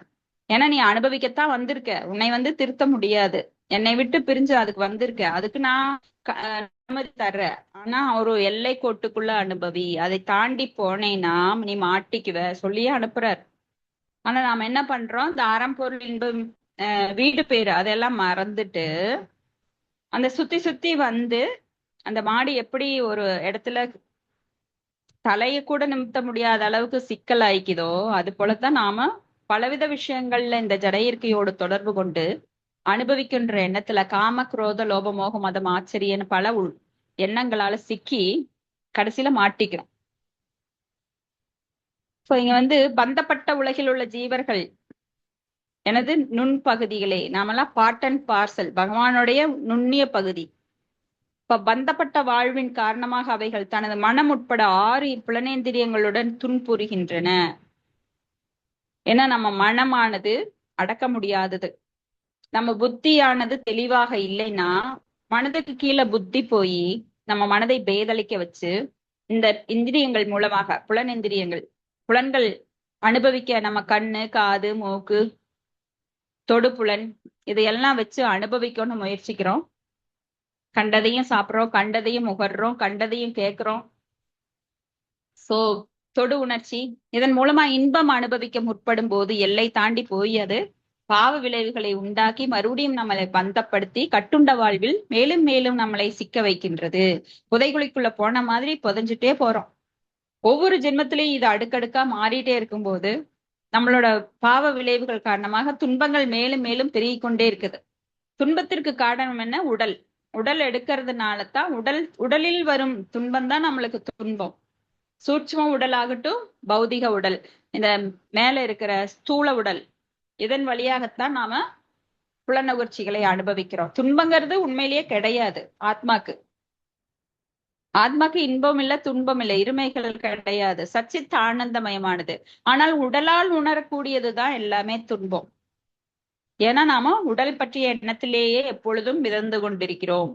ஏன்னா நீ அனுபவிக்கத்தான் வந்திருக்க, உன்னை திருத்த முடியாது. என்னை விட்டு பிரிஞ்சு அதுக்கு வந்திருக்க, அதுக்கு நான் அனுமதி தர்றேன். ஆனா ஒரு எல்லை கோட்டுக்குள்ள அனுபவி, அதை தாண்டி போனேன்னா நீ மாட்டிக்குவ சொல்லியே அனுப்புறாரு. ஆனா நாம என்ன பண்றோம்? இந்த அறம்பொருள், இன்பம், வீடு பேரு அதெல்லாம் மறந்துட்டு அந்த சுத்தி சுத்தி அந்த மாடு எப்படி ஒரு இடத்துல தலையை கூட நிமித்த முடியாத அளவுக்கு சிக்கல் ஆயிக்குதோ, அது போலத்தான் நாம பலவித விஷயங்கள்ல இந்த ஜட இயற்கையோடு தொடர்பு கொண்டு அனுபவிக்கின்ற எண்ணத்துல காம, குரோத, லோப, மோகம், மதம், ஆச்சரியன்னு பல எண்ணங்களால சிக்கி கடைசியில மாட்டிக்கிறோம். சோ இங்க பந்தப்பட்ட உலகில் உள்ள ஜீவர்கள் எனது நுண்பகுதிகளே, நாமெல்லாம் பார்ட் அண்ட் பார்சல், பகவானுடைய நுண்ணிய பகுதி. இப்ப பந்தப்பட்ட வாழ்வின் காரணமாக அவைகள் தனது மனம் உட்பட 6 புலனேந்திரியங்களுடன் துன்புறுகின்றன. ஏன்னா நம்ம மனமானது அடக்க முடியாதது, நம்ம புத்தியானது தெளிவாக இல்லைன்னா மனதுக்கு கீழே புத்தி போய் நம்ம மனதை பேதலிக்க வச்சு இந்த இந்திரியங்கள் மூலமாக, புலன்கள் அனுபவிக்க, நம்ம கண்ணு, காது, மூக்கு, தொடுப்புலன் இதையெல்லாம் வச்சு அனுபவிக்கணும்னு முயற்சிக்கிறோம். கண்டதையும் சாப்பிட்றோம், கண்டதையும் முகர்றோம், கண்டதையும் கேட்கிறோம். சோ தொடு உணர்ச்சி இதன் மூலமா இன்பம் அனுபவிக்க முற்படும் போது எல்லை தாண்டி போய் அது பாவ விளைவுகளை உண்டாக்கி மறுபடியும் நம்மளை பந்தப்படுத்தி கட்டுண்ட வாழ்வில் மேலும் மேலும் நம்மளை சிக்க வைக்கின்றது. புதைகுழிக்குள்ள போன மாதிரி புதைஞ்சுட்டே போறோம். ஒவ்வொரு ஜென்மத்திலையும் இது அடுக்கடுக்கா மாறிட்டே இருக்கும்போது நம்மளோட பாவ விளைவுகள் காரணமாக துன்பங்கள் மேலும் மேலும் பெருகிக் கொண்டே இருக்குது. துன்பத்திற்கு காரணம் என்ன? உடல் எடுக்கிறதுனால தான் உடலில் வரும் துன்பம் தான் நம்மளுக்கு துன்பம். சூட்சும உடல் ஆகட்டும், பௌதிக உடல், இந்த மேல இருக்கிற ஸ்தூல உடல், இதன் வழியாகத்தான் நாம புலநுகர்ச்சிகளை அனுபவிக்கிறோம். துன்பங்கிறது உண்மையிலேயே கிடையாது. ஆத்மாக்கு இன்பம் இல்ல, துன்பம் இல்லை, இருமைகள் கிடையாது. சச்சித் ஆனந்தமயமானது. ஆனால் உடலால் உணரக்கூடியதுதான் எல்லாமே துன்பம். ஏன்னா நாம உடல் பற்றிய எண்ணத்திலேயே எப்பொழுதும் மிதந்து கொண்டிருக்கிறோம்.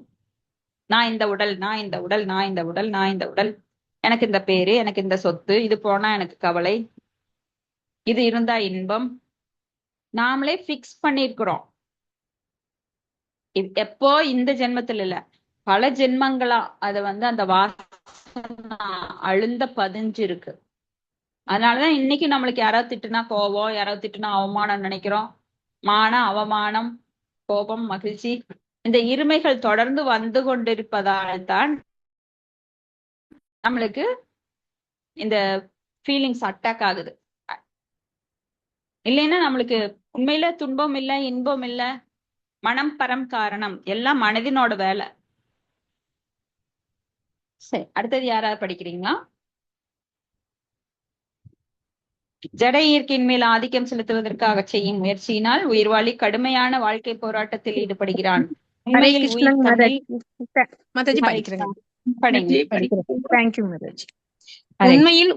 நான் இந்த உடல், நான் இந்த உடல், நான் இந்த உடல், நான் இந்த உடல், எனக்கு இந்த பேரு, எனக்கு இந்த சொத்து, இது போனா எனக்கு கவலை, இது இருந்தா இன்பம், நாமளே பிக்ஸ் பண்ணிருக்கிறோம். எப்போ இந்த ஜென்மத்துல இல்ல, பல ஜென்மங்களா அது அந்த வாசனை அழுந்த பதிஞ்சு இருக்கு. அதனாலதான் இன்னைக்கு நம்மளுக்கு யாராவது திட்டுனா கோபம், யாராவது திட்டுனா அவமானம் நினைக்கிறோம். மான, அவமானம், கோபம், மகிழ்ச்சி, இந்த இருமைகள் தொடர்ந்து வந்து கொண்டிருப்பதால் தான் நம்மளுக்கு இந்த ஃபீலிங்ஸ் அட்டாக் ஆகுது. இல்லைன்னா நம்மளுக்கு உண்மையில துன்பம் இல்ல, இன்பம் இல்ல, மனம் பரம் காரணம், எல்லாம் மனதினோட வேலை. சரி, அடுத்தது யாராவது படிக்கிறீங்களா? ஜட இயற்கையின் மேல் ஆதிக்கம் செலுத்துவதற்காக செய்யும் முயற்சியினால் உயிர்வாழி கடுமையான வாழ்க்கை போராட்டத்தில் ஈடுபடுகிறான். ஹரே உண்மையில் கிருஷ்ணன் உயிர் தன்னில் மாதாஜி ஹரே படிக்கிறேங்க. கிருஷ்ணா. படிங்க. தேங்க்யூ மாதாஜி. ஹரே உண்மையில்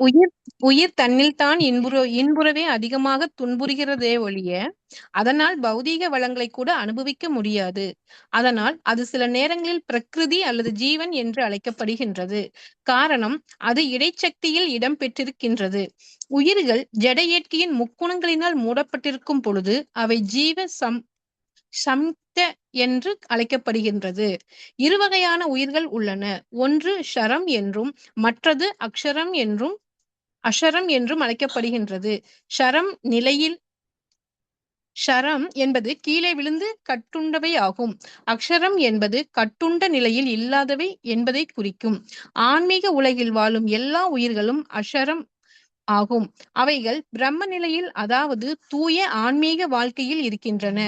உயிர் தன்னில் தான் இன்புறவே அதிகமாக துன்புறுகிறதே ஒழிய அதனால் பௌதீக வளங்களை கூட அனுபவிக்க முடியாது. அதனால் அது சில நேரங்களில் பிரகிருதி அல்லது ஜீவன் என்று அழைக்கப்படுகின்றது. காரணம், அது இடைச்சக்தியில் இடம் பெற்றிருக்கின்றது. உயிர்கள் ஜட இயற்கையின் முக்குணங்களினால் மூடப்பட்டிருக்கும் பொழுது அவை ஜீவ சம்த என்று அழைக்கப்படுகின்றது. இருவகையான உயிர்கள் உள்ளன. ஒன்று ஷரம் என்றும் மற்றது அஷரம் என்றும் அழைக்கப்படுகின்றது. ஷரம் என்பது கீழே விழுந்து கட்டுண்டவை ஆகும். அக்ஷரம் என்பது கட்டுண்ட நிலையில் இல்லாதவை என்பதை குறிக்கும். ஆன்மீக உலகில் வாழும் எல்லா உயிர்களும் அஷரம் ஆகும். அவைகள் பிரம்ம நிலையில், அதாவது தூய ஆன்மீக வாழ்க்கையில் இருக்கின்றன.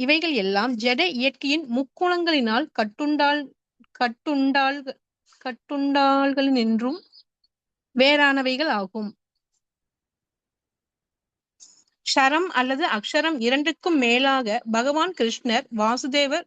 இவைகள் எல்லாம் ஜட இயற்கையின் முக்குணங்களினால் கட்டுண்டாள்களினின்றும் வேறானவைகள் ஆகும். ஷரம் அல்லது அக்ஷரம் இரண்டுக்கும் மேலாக பகவான் கிருஷ்ணர் வாசுதேவர்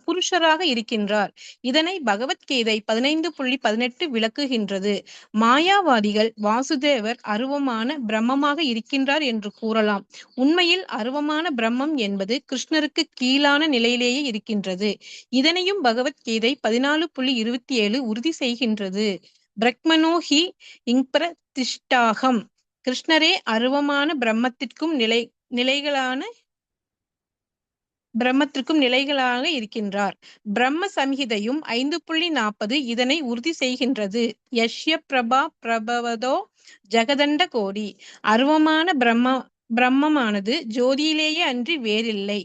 புருஷராக இருக்கின்றார். இதனை பகவத்கீதை 15.18 விளக்குகின்றது. மாயாவாதிகள் வாசுதேவர் அருவமான பிரம்மமாக இருக்கின்றார் என்று கூறலாம். உண்மையில் அருவமான பிரம்மம் என்பது கிருஷ்ணருக்கு கீழான நிலையிலேயே இருக்கின்றது. இதனையும் பகவத்கீதை 14.27 உறுதி செய்கின்றது. பிரக்மனோ ஹி இங்பிரதிஷ்டாகம். கிருஷ்ணரே அருவமான பிரம்மத்திற்கும் நிலைகளாக இருக்கின்றார். பிரம்ம சம்ஹிதையும் 5.40 இதனை உறுதி செய்கின்றது. யஷ்ய பிரபவதோ ஜெகதண்ட கோடி. அருவமான பிரம்மமானது ஜோதியிலேயே அன்றி வேறில்லை.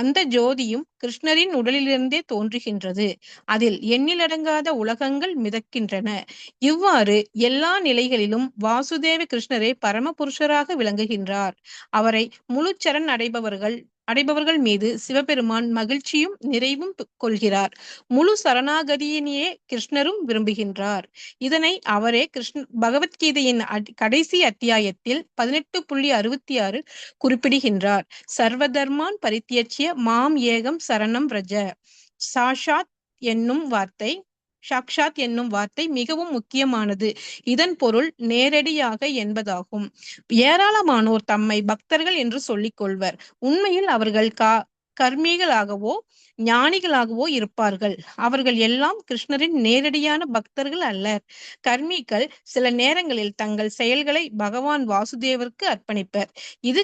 அந்த ஜோதியும் கிருஷ்ணரின் உடலிலிருந்தே தோன்றுகின்றது. அதில் எண்ணிலடங்காத உலகங்கள் மிதக்கின்றன. இவ்வாறு எல்லா நிலைகளிலும் வாசுதேவ கிருஷ்ணரே பரமபுருஷராக விளங்குகின்றார். அவரை முழு சரண் அடைபவர்கள் மீது சிவபெருமான் மகிழ்ச்சியும் நிறைவும் கொள்கிறார். முழு சரணாகதியினையே கிருஷ்ணரும் விரும்புகின்றார். இதனை அவரே பகவத்கீதையின் கடைசி அத்தியாயத்தில் 18.66 குறிப்பிடுகின்றார். சர்வதர்மான் பரித்யஜ்ய மாம் ஏகம் சரணம் ரஜ. சாக்ஷாத் என்னும் வார்த்தை மிகவும் முக்கியமானது. இதன் பொருள் நேரடியாக என்பதாகும். ஏராளமானோர் தம்மை பக்தர்கள் என்று சொல்லிக் கொள்வர். உண்மையில் அவர்கள் கர்மிகளாகவோ ஞானிகளாகவோ இருப்பார்கள். அவர்கள் எல்லாம் கிருஷ்ணரின் நேரடியான பக்தர்கள் அல்லர். கர்மிகள் சில நேரங்களில் தங்கள் செயல்களை பகவான் வாசுதேவருக்கு அர்ப்பணிப்பர். இது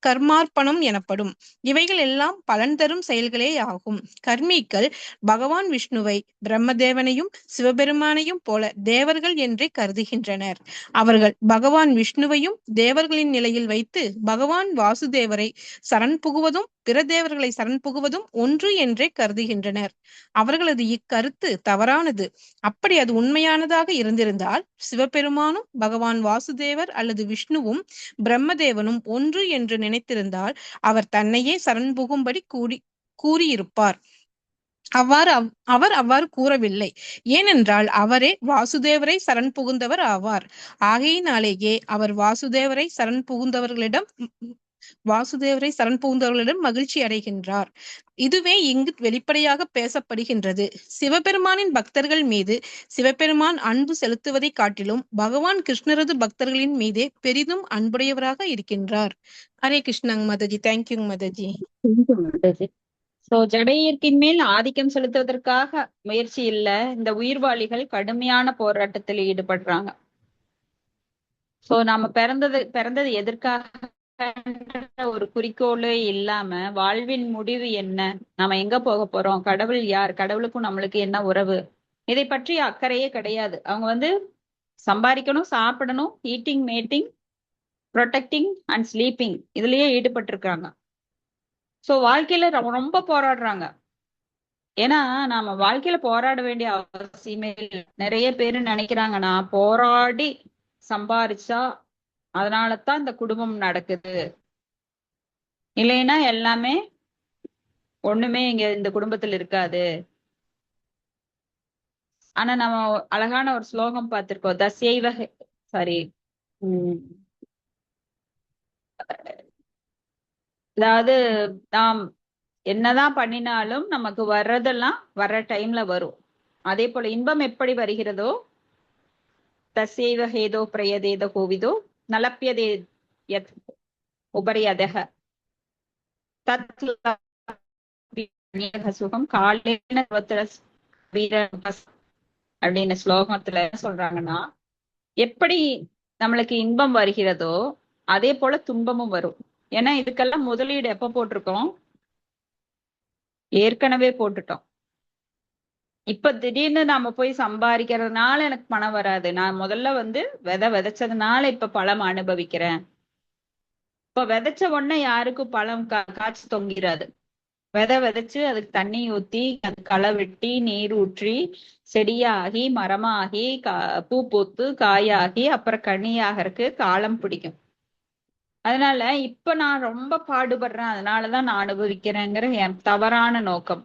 கர்மார்ப்பணம் எனப்படும். இவைகள் எல்லாம் பலன் தரும் செயல்களே ஆகும். கர்மிகள் பகவான் விஷ்ணுவை, பிரம்மதேவனையும் சிவபெருமானையும் போல தேவர்கள் என்றே கருதுகின்றனர். அவர்கள் பகவான் விஷ்ணுவையும் தேவர்களின் நிலையில் வைத்து பகவான் வாசுதேவரை சரண் புகுவதும் பிற தேவர்களை சரண் புகுவதும் ஒன்று என்றே கருதுகின்றனர். அவர்களது இக்கருத்து தவறானது. அப்படி அது உண்மையானதாக இருந்திருந்தால் சிவபெருமானும் பகவான் வாசுதேவர் அல்லது விஷ்ணுவும் பிரம்மதேவனும் ஒன்று என்று நினைத்திருந்தால் அவர் தன்னையே சரண் புகும்படி கூறியிருப்பார். அவர் அவ்வாறு கூறவில்லை. ஏனென்றால் அவரே வாசுதேவரை சரண் புகுந்தவர் ஆவார். ஆகையினாலேயே அவர் வாசுதேவரை சரண் புகுந்தவர்களிடம் மகிழ்ச்சி அடைகின்றார். இதுவே இங்கு வெளிப்படையாக பேசப்படுகின்றது. சிவபெருமானின் பக்தர்கள் மீது சிவபெருமான் அன்பு செலுத்துவதை காட்டிலும் பகவான் கிருஷ்ணரது பக்தர்களின் மீதே பெரிதும் அன்புடையவராக இருக்கின்றார். ஹரே கிருஷ்ணங் மாதாஜி. தேங்க்யூ மாதாஜி. சோ ஜட இயற்கையின் மேல் ஆதிக்கம் செலுத்துவதற்காக முயற்சி இல்ல, இந்த உயிர்வாளிகள் கடுமையான போராட்டத்தில் ஈடுபடுறாங்க. சோ நாம பிறந்தது எதற்காக ஒரு குறிக்கோளே இல்லாம வாழ்வின் முடிவு என்ன, நாம எங்க போக போறோம், கடவுள் யார், கடவுளுக்கும் நம்மளுக்கு என்ன உறவு, இதை பற்றி அக்கறையே கிடையாது. அவங்க சம்பாதிக்கணும், சாப்பிடணும், eating, matting, protecting and sleeping, இதுலயே ஈடுபட்டு இருக்காங்க. சோ வாழ்க்கையில ரொம்ப போராடுறாங்க. ஏன்னா நாம வாழ்க்கையில போராட வேண்டிய அவசியமே இல்லை. நிறைய பேரு நினைக்கிறாங்க நான் போராடி சம்பாரிச்சா அதனாலதான் இந்த குடும்பம் நடக்குது, இல்லைன்னா எல்லாமே ஒண்ணுமே இங்க இந்த குடும்பத்துல இருக்காது. ஆனா நம்ம அழகான ஒரு ஸ்லோகம் பார்த்திருக்கோம். தசைவ சாரி அதாவது நாம் என்னதான் பண்ணினாலும் நமக்கு வர்றதெல்லாம் வர்ற டைம்ல வரும். அதே போல இன்பம் எப்படி வருகிறதோ தசைவ ஹேதோ பிரயதேத கோவிதோ நலப்பியதே யத் உபரியதக தத் சுகம் காலேன அப்படின்னு ஸ்லோகத்துல என்ன சொல்றாங்கன்னா, எப்படி நம்மளுக்கு இன்பம் வருகிறதோ அதே போல துன்பமும் வரும். ஏன்னா இதுக்கெல்லாம் முதலீடு எப்ப போட்டிருக்கோம்? ஏற்கனவே போட்டுட்டோம். இப்ப திடீர்னு நாம போய் சம்பாதிக்கிறதுனால எனக்கு பணம் வராது. நான் முதல்ல விதை விதைச்சதுனால இப்ப பழம் அனுபவிக்கிறேன். இப்ப விதைச்ச உடனே யாருக்கும் பழம் காய்ச்சி தொங்கிராது. விதை விதைச்சு அதுக்கு தண்ணி ஊத்தி அது களை வெட்டி நீர் ஊற்றி செடியாகி மரமாகி பூ பூத்து காயாகி அப்புறம் கனியாகிறதுக்கு காலம் பிடிக்கும். அதனால இப்ப நான் ரொம்ப பாடுபடுறேன், அதனாலதான் நான் அனுபவிக்கிறேங்கிற என் தவறான நோக்கம்.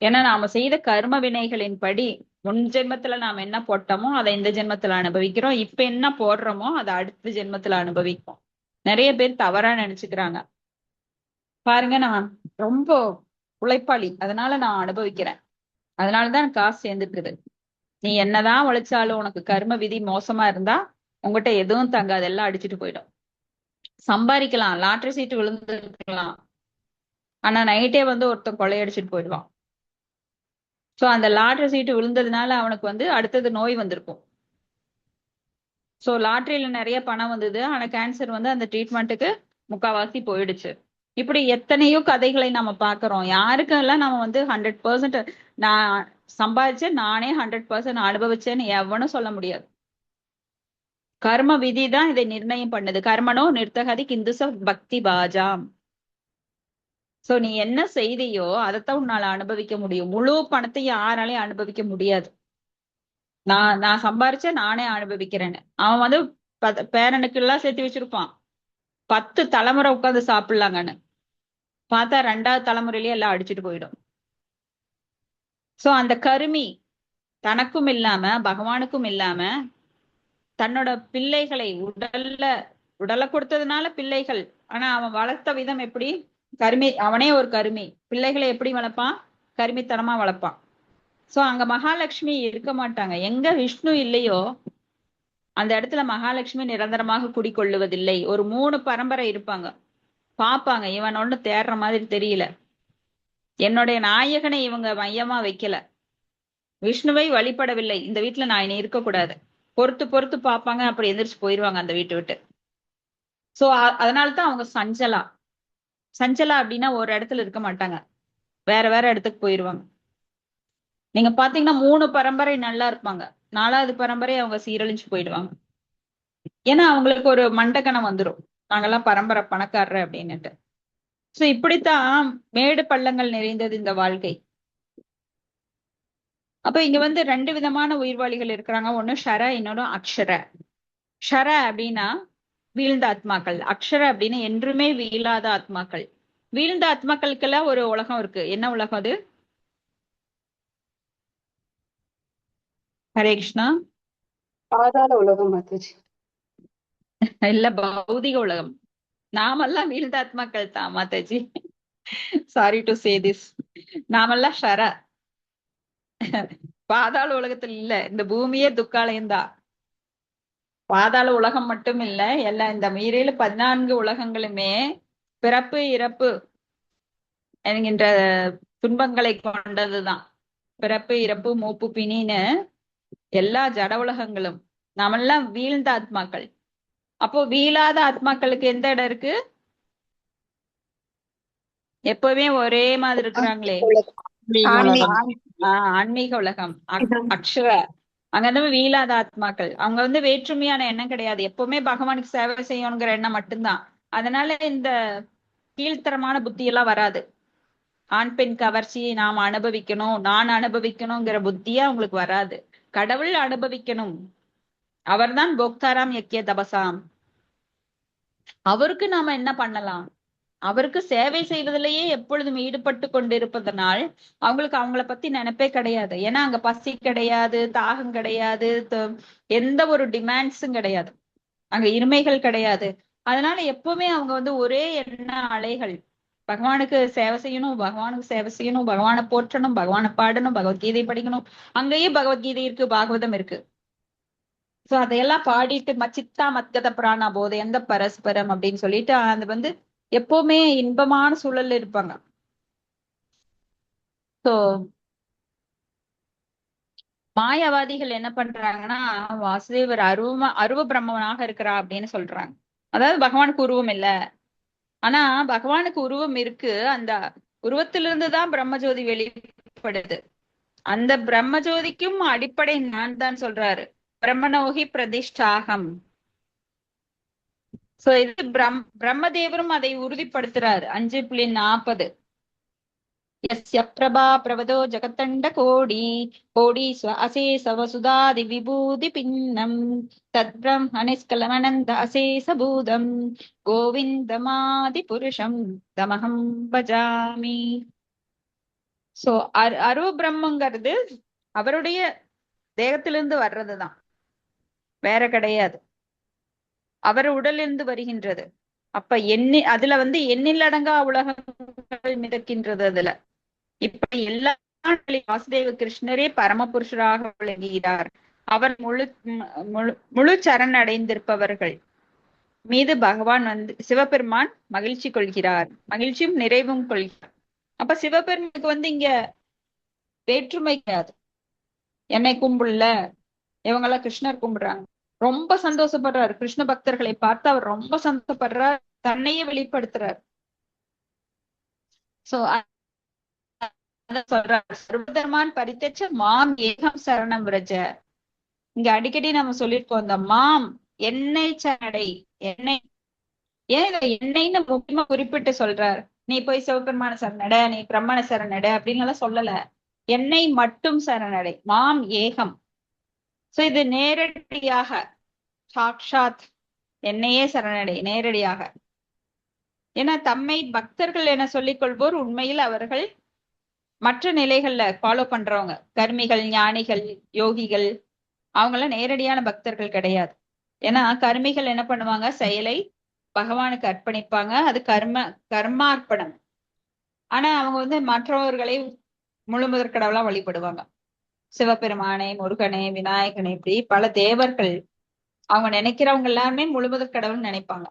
ஏன்னா நாம செய்த கர்ம வினைகளின் படி முன் ஜென்மத்துல நாம என்ன போட்டோமோ அதை இந்த ஜென்மத்துல அனுபவிக்கிறோம். இப்ப என்ன போடுறோமோ அதை அடுத்த ஜென்மத்துல அனுபவிப்போம். நிறைய பேர் தவறா நினைச்சுக்கிறாங்க. பாருங்க, நான் ரொம்ப உழைப்பாளி, அதனால நான் அனுபவிக்கிறேன், அதனாலதான் எனக்கு காசு சேர்ந்துட்டுது. நீ என்னதான் உழைச்சாலும் உனக்கு கர்ம விதி மோசமா இருந்தா உங்ககிட்ட எதுவும் தங்காது, எல்லாம் அடிச்சுட்டு போயிடும். சம்பாதிக்கலாம், லாட்டரி சீட்டு விழுந்துருக்கலாம், ஆனா நைட்டே ஒருத்தன் கொள்ளையடிச்சிட்டு போயிடுவான். சோ அந்த லாட்டரி சீட்டு விழுந்ததுனால அவனுக்கு அடுத்தது நோய் வந்திருக்கும். சோ லாட்டரியில நிறைய பணம் வந்தது, ஆனா கேன்சர் அந்த ட்ரீட்மெண்ட்டுக்கு முக்காவாசி போயிடுச்சு. இப்படி எத்தனையோ கதைகளை நம்ம பாக்குறோம். யாருக்கெல்லாம் நம்ம 100% நான் சம்பாதிச்சேன், நானே 100% அனுபவிச்சேன்னு எவனும் சொல்ல முடியாது. கர்ம விதி தான் இதை நிர்ணயம் பண்ணுது. கர்மனோ நிர்த்தகதி கிந்துச பக்தி பாஜாம். சோ நீ என்ன செய்தியோ அதைத்தான் உன்னால அனுபவிக்க முடியும். முழு பணத்தையும் யாராலையும் அனுபவிக்க முடியாது. நான் சம்பாரிச்சேன் நானே அனுபவிக்கிறேன்னு அவன் பேரனுக்கு எல்லாம் சேர்த்து வச்சிருப்பான். 10 தலைமுறை உட்காந்து சாப்பிடலாங்கன்னு பார்த்தா 2வது தலைமுறையிலேயே எல்லாம் அடிச்சுட்டு போயிடும். சோ அந்த கருமி தனக்கும் இல்லாம பகவானுக்கும் இல்லாம தன்னோட பிள்ளைகளை உடலை கொடுத்ததுனால பிள்ளைகள், ஆனா அவன் வளர்த்த விதம் எப்படி? கருமி, அவனே ஒரு கருமி. பிள்ளைகளை எப்படி வளர்ப்பான்? கருமித்தனமா வளர்ப்பான். சோ அங்க மகாலட்சுமி இருக்க மாட்டாங்க. எங்க விஷ்ணு இல்லையோ அந்த இடத்துல மகாலட்சுமி நிரந்தரமாக குடிக்கொள்ளுவதில்லை. ஒரு 3 பரம்பரை இருப்பாங்க, பாப்பாங்க, இவன் ஒண்ணு தேடுற மாதிரி தெரியல, என்னுடைய நாயகனை இவங்க மையமா வைக்கல, விஷ்ணுவை வழிபடவில்லை, இந்த வீட்டுல நான் இனி இருக்கக்கூடாது, பொறுத்து பொறுத்து பாப்பாங்க, அப்படி எந்திரிச்சு போயிருவாங்க அந்த வீட்டை விட்டு. சோ அதனாலதான் அவங்க சஞ்சலா. சஞ்சலா அப்படின்னா ஒரு இடத்துல இருக்க மாட்டாங்க, வேற வேற இடத்துக்கு போயிருவாங்க. நீங்க பாத்தீங்கன்னா 3 பரம்பரை நல்லா இருப்பாங்க, 4வது பரம்பரை அவங்க சீரழிஞ்சு போயிடுவாங்க. ஏன்னா அவங்களுக்கு ஒரு மண்டக்கணம் வந்துடும், நாங்கெல்லாம் பரம்பரை பணக்காரர் அப்படின்னுட்டு. சோ இப்படித்தான் மேடு பள்ளங்கள் நிறைந்தது இந்த வாழ்க்கை. அப்ப இங்க 2 விதமான உயிர்வாளிகள் இருக்கிறாங்க. ஒண்ணு ஷர, இன்னொன்னு அக்ஷர. ஷர அப்படின்னா வீழ்ந்த ஆத்மாக்கள், அக்ஷர அப்படின்னா என்றுமே வீழாத ஆத்மாக்கள். வீழ்ந்த ஆத்மாக்களுக்கெல்லாம் ஒரு உலகம் இருக்கு. என்ன உலகம் அது? ஹரே கிருஷ்ணா. பாதாள உலகம் மாதாஜி. இல்ல, பௌதிக உலகம். நாமெல்லாம் வீழ்ந்த ஆத்மாக்கள் தான் Mataji, sorry to say this. நாமெல்லாம் ஷர, பாதாள உலகத்துல இல்ல. இந்த பூமியே துக்காலயம் தான். பாதாள உலகம் மட்டும் இல்ல, எல்லாம் இந்த மீறில 14 உலகங்களுமே பிறப்பு இறப்பு என்கின்ற துன்பங்களை கொண்டதுதான். பிறப்பு இறப்பு மூப்பு பிணின்னு எல்லா ஜட உலகங்களும். நாமெல்லாம் வீழ்ந்த ஆத்மாக்கள். அப்போ வீழாத ஆத்மாக்களுக்கு எந்த இடம் இருக்கு? எப்பவுமே ஒரே மாதிரி இருக்கிறாங்களே, ஆன்மீக உலகம், அக்ஷர. அங்க வீழாத ஆத்மாக்கள். அவங்க வேற்றுமையான எண்ணம் கிடையாது, எப்பவுமே பகவானுக்கு சேவை செய்யணுங்கிற எண்ணம் மட்டும்தான். அதனால இந்த கீழ்த்தரமான புத்தி எல்லாம் வராது. ஆண் பெண் கவர்ச்சியை நாம் அனுபவிக்கணும், நான் அனுபவிக்கணுங்கிற புத்தியே அவங்களுக்கு வராது. கடவுள் அனுபவிக்கணும், அவர்தான் போக்தாராம் யக்கிய தபசாம். அவருக்கு நாம என்ன பண்ணலாம்? அவருக்கு சேவை செய்வதிலேயே எப்பொழுதும் ஈடுபட்டு கொண்டிருப்பதனால் அவங்களுக்கு அவங்கள பத்தி நினைப்பே கிடையாது. ஏன்னா அங்க பசி கிடையாது, தாகம் கிடையாது, எந்த ஒரு டிமாண்ட்ஸும் கிடையாது, அங்க இருமைகள் கிடையாது. அதனால எப்பவுமே அவங்க வந்து ஒரே எண்ண அலைகள். பகவானுக்கு சேவை செய்யணும், பகவானுக்கு சேவை செய்யணும், பகவானை போற்றணும், பகவானை பாடணும், பகவத்கீதை படிக்கணும். அங்கேயே பகவத்கீதை இருக்கு, பாகவதம் இருக்கு. சோ அதையெல்லாம் பாடிட்டு மச்சித்தா மத்கத பிராணா போத எந்த பரஸ்பரம் அப்படின்னு சொல்லிட்டு அது வந்து எப்பவுமே இன்பமான சூழல்ல இருப்பாங்க. சோ மாயாவாதிகள் என்ன பண்றாங்கன்னா, வாசுதேவர் அருவ பிரம்மனாக இருக்கிறா அப்படின்னு சொல்றாங்க. அதாவது பகவானுக்கு உருவம் இல்ல, ஆனா பகவானுக்கு உருவம் இருக்கு. அந்த உருவத்திலிருந்துதான் பிரம்மஜோதி வெளிப்படுது. அந்த பிரம்மஜோதிக்கும் அடிப்படை நான் தான் சொல்றாரு, பிரம்மனோகி பிரதிஷ்டாகம். சோ இது பிரம்மதேவரும் அதை உறுதிப்படுத்துறாரு. 5.40 यस्य प्रभा प्रवदो जगतण्ड कोडी कोडी स्व अशेष वसुधादि विभूति पिन्नम तद्ब्रह्म निष्कलमनन्द अशेष भूतम गोविन्दमादि पुरुषं तमहं भजामि. சோ அருவ பிரம்மங்கிறது அவருடைய தேகத்திலிருந்து வர்றதுதான், வேற கிடையாது. அவர் உடலிருந்து வருகின்றது. அப்ப அதுல வந்து எண்ணிலடங்கா உலகங்கள் மிதக்கின்றது. அதுல இப்படி எல்லா வாசுதேவ கிருஷ்ணரே பரமபுருஷராக விளங்குகிறார். அவர் முழு சரண் அடைந்திருப்பவர்கள் மீது பகவான் வந்து சிவபெருமான் மகிழ்ச்சி கொள்கிறார், மகிழ்ச்சியும் நிறைவும் கொள்கிறார். அப்ப சிவபெருமானுக்கு வந்து இங்க வேற்றுமை கிடையாது. என்னை கும்பிடல, இவங்கெல்லாம் கிருஷ்ணர் கும்பிடுறாங்க, ரொம்ப சந்தோஷப்படுறாரு. கிருஷ்ண பக்தர்களை பார்த்து அவர் ரொம்ப சந்தோஷப்படுறார், தன்னையே வெளிப்படுத்துறார். சோ சொல்றார், சர்வதர்மான் பரித்தச்ச மாம் ஏகம் சரணம் விரஜ. இங்க அடிக்கடி நம்ம சொல்லிருக்கோம், இந்த மாம் என்னை சரணடை, என்னை. ஏன் இதை என்னைன்னு முக்கியமா குறிப்பிட்டு சொல்றார்? நீ போய் சிவபெருமான சரணட, நீ பிரம்மண சரணட அப்படின்னு எல்லாம் சொல்லல, என்னை மட்டும் சரணடை, மாம் ஏகம். சோ இது நேரடியாக சாக்ஷாத் என்னையே சரணடை, நேரடியாக. ஏன்னா தம்மை பக்தர்கள் என சொல்லிக் கொள்வோர் உண்மையில் அவர்கள் மற்ற நிலைகள்ல ஃபாலோ பண்றவங்க, கர்மிகள், ஞானிகள், யோகிகள், அவங்கெல்லாம் நேரடியான பக்தர்கள் கிடையாது. ஏன்னா கர்மிகள் என்ன பண்ணுவாங்க, செயலை பகவானுக்கு அர்ப்பணிப்பாங்க, அது கர்மார்ப்பணம். ஆனா அவங்க வந்து மற்றவர்களை முழுமுதற் கடவுளா வழிபடுவாங்க. சிவபெருமானை, முருகனை, விநாயகனை, இப்படி பல தேவர்கள், அவங்க நினைக்கிறவங்க எல்லாருமே முழுமுதற் கடவுள் நினைப்பாங்க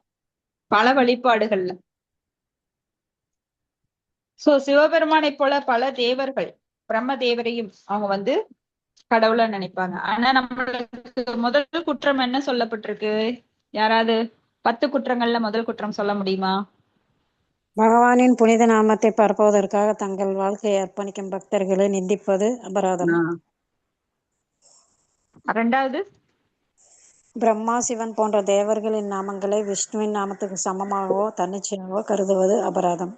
பல வழிபாடுகள்ல. சோ சிவபெருமானை போல பல தேவர்கள், பிரம்ம தேவரையும் அவங்க வந்து கடவுளா நினைப்பாங்க. ஆனா நம்மளுக்கு முதல் குற்றம் என்ன சொல்லப்பட்டிருக்கு? யாராவது 10 குற்றங்கள்ல முதல் குற்றம் சொல்ல முடியுமா? பகவானின் புனித நாமத்தை பரப்புவதற்காக தங்கள் வாழ்க்கையை அர்ப்பணிக்கும் பக்தர்களை நிந்திப்பது அபராதம். ரெண்டாவது, பிரம்மா, சிவன் போன்ற தேவர்களின் நாமங்களை விஷ்ணுவின் நாமத்துக்கு சமமாகவோ தன்னிச்சையாகவோ கருதுவது அபராதம்.